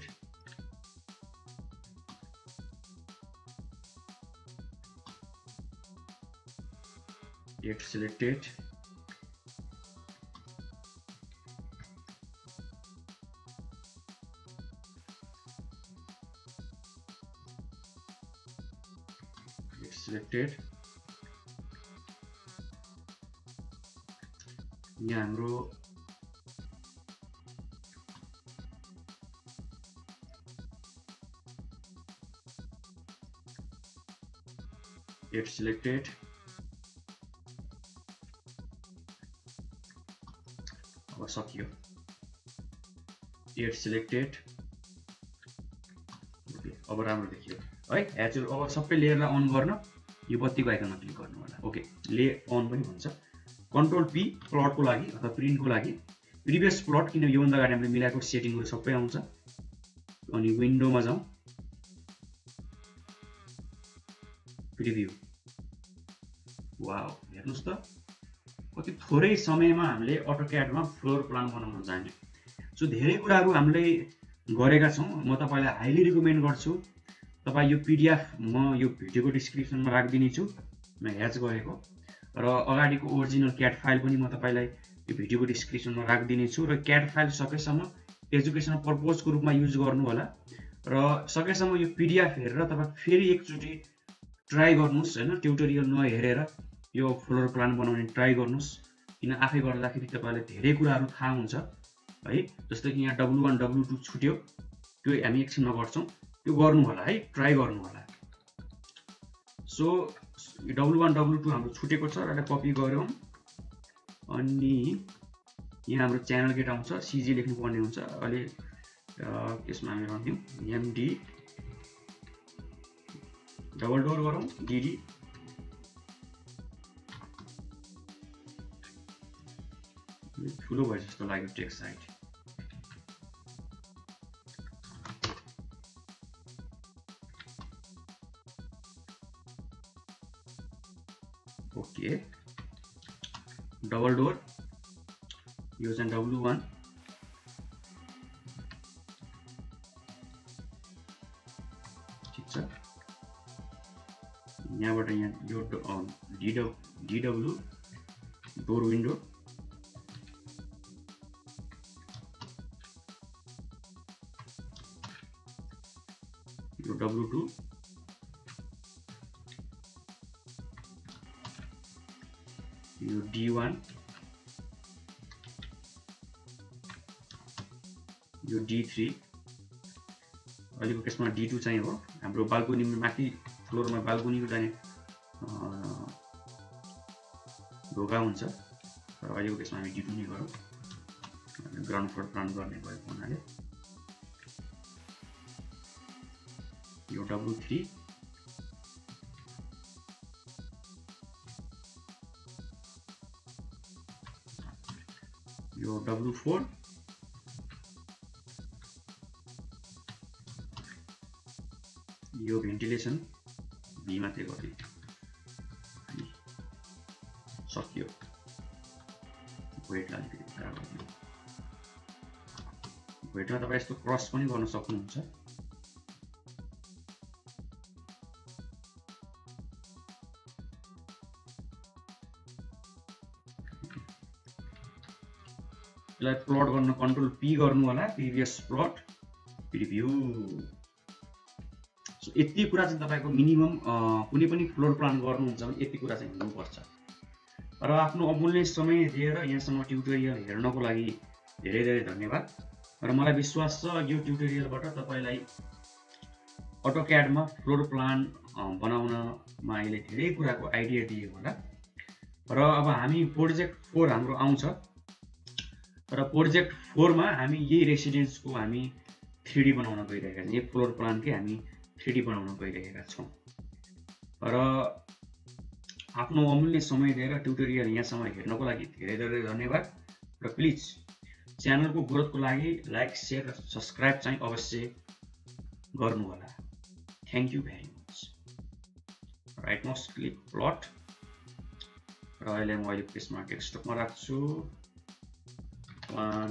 Speaker 1: add selected, selected, यहाँ हाम्रो एड सेलेक्टेड, अब सकियो। एड सेलेक्टेड, अब राम्रो देखियो है ह्याचहरू। अब सबै लेयरलाई अन गर्न यो बत्तीको आइकनमा क्लिक गर्नु होला। ओके, लेयर अन पनि भन्छ। कन्ट्रोल पी प्लटको लागि अथवा प्रिन्टको लागि, प्रिभियस प्लट, किन योभन्दा अगाडि हामीले मिलाएको सेटिङहरू सबै आउँछ। अनि विन्डोमा जाउँ, प्रिभ्यू, वाउ हेर्नुहोस् त कति थोरै समयमा हामीले अटोक्याडमा फ्लोर प्लान बनाउन जाने। सो धेरै कुराहरू हामीले गरेका छौँ। म तपाईँलाई हाइली रिकमेन्ड गर्छु, तपाईँ यो पिडिएफ म यो भिडियोको डिस्क्रिप्सनमा राखिदिने छु, म ह्याच गरेको, र अगाडिको ओरिजिनल क्याट फाइल पनि म तपाईँलाई यो भिडियोको डिस्क्रिप्सनमा राखिदिने छु। र क्याट फाइल सकेसम्म एजुकेसनल पर्पजको रूपमा युज गर्नु होला, र सकेसम्म यो पिडिएफ हेरेर तपाईँ फेरि एकचोटि ट्राई गर्नुहोस् होइन, ट्युटोरियल नहेरेर यो फ्लोर प्लान बनाउने ट्राई गर्नुहोस्, किन आफै गर्दाखेरि तपाईँलाई धेरै कुराहरू थाहा हुन्छ है। जस्तै कि यहाँ W1 W2 छुट्यो, त्यो हामी एकछिनमा गर्छौँ, त्यो गर्नु होला है, ट्राई गर्नु होला। सो W1 W2 हाम्रो छुटेको छ, र कपी गरौँ, अनि यहाँ हाम्रो च्यानल गेट आउँछ, सिजी लेख्नुपर्ने हुन्छ। अहिले यसमा हामी राखिदिउँ एमडी, डबल डोर गरौँ डिडी, ठुलो भयो जस्तो लाग्यो text site. Okay, double door, यो चाहिँ W1, ठिक छ। यहाँबाट यहाँ यो DW डोर विन्डो, यो W2, यो D1, यो D3, अहिलेको केसमा D2 चाहिँ हो हाम्रो बाल्कोनी, माथि फ्लोरमा बाल्कोनीको जाने ढोका हुन्छ, र अहिलेको केसमा हामी D2 नै गरौँ, ग्राउन्ड फ्लोर प्लान गर्ने भएको हुनाले। यो W3, यो W4 यो भेन्टिलेसन B मात्रै गरिदियो अनि सकियो। वेटलाई अलिकति खराब गरिदियो। वेटमा तपाईँ यस्तो क्रस पनि गर्न सक्नुहुन्छ। यसलाई प्लट गर्न कन्ट्रोल P गर्नु होला, प्रिभियस प्लट प्रिभ्यू। सो यति कुरा चाहिँ तपाईको मिनिमम कुनै पनि फ्लोर प्लान गर्नुहुन्छ भने यति कुरा चाहिँ हुनुपर्छ। र आफ्नो अमूल्य समय दिएर यहाँसम्म ट्युटोरियल हेर्नको लागि धेरै धेरै धन्यवाद। र मलाई विश्वास छ यो ट्युटोरियलबाट तपाईलाई अटोक्याडमा फ्लोर प्लान बनाउनमा यसले धेरै कुराको आइडिया दियो होला। र अब हामी प्रोजेक्ट 4 हाम्रो आउँछ र प्रोजेक्ट 4 मा हामी यही रेसिडेन्सको हामी 3D बनाउन गइरहेका छौँ। यो फ्लोर प्लानकै हामी 3D बनाउन गइरहेका छौँ। र आफ्नो अमूल्य समय दिएर ट्युटोरियल यहाँसम्म हेर्नको लागि धेरै धेरै धन्यवाद। र प्लिज च्यानलको ग्रोथको लागि लाइक, शेयर र सब्स्क्राइब चाहिँ अवश्य गर्नु होला। Thank you very much. Right mouse click plot र अहिले म पेजमा डेस्कटपमा राख्छु। प्लान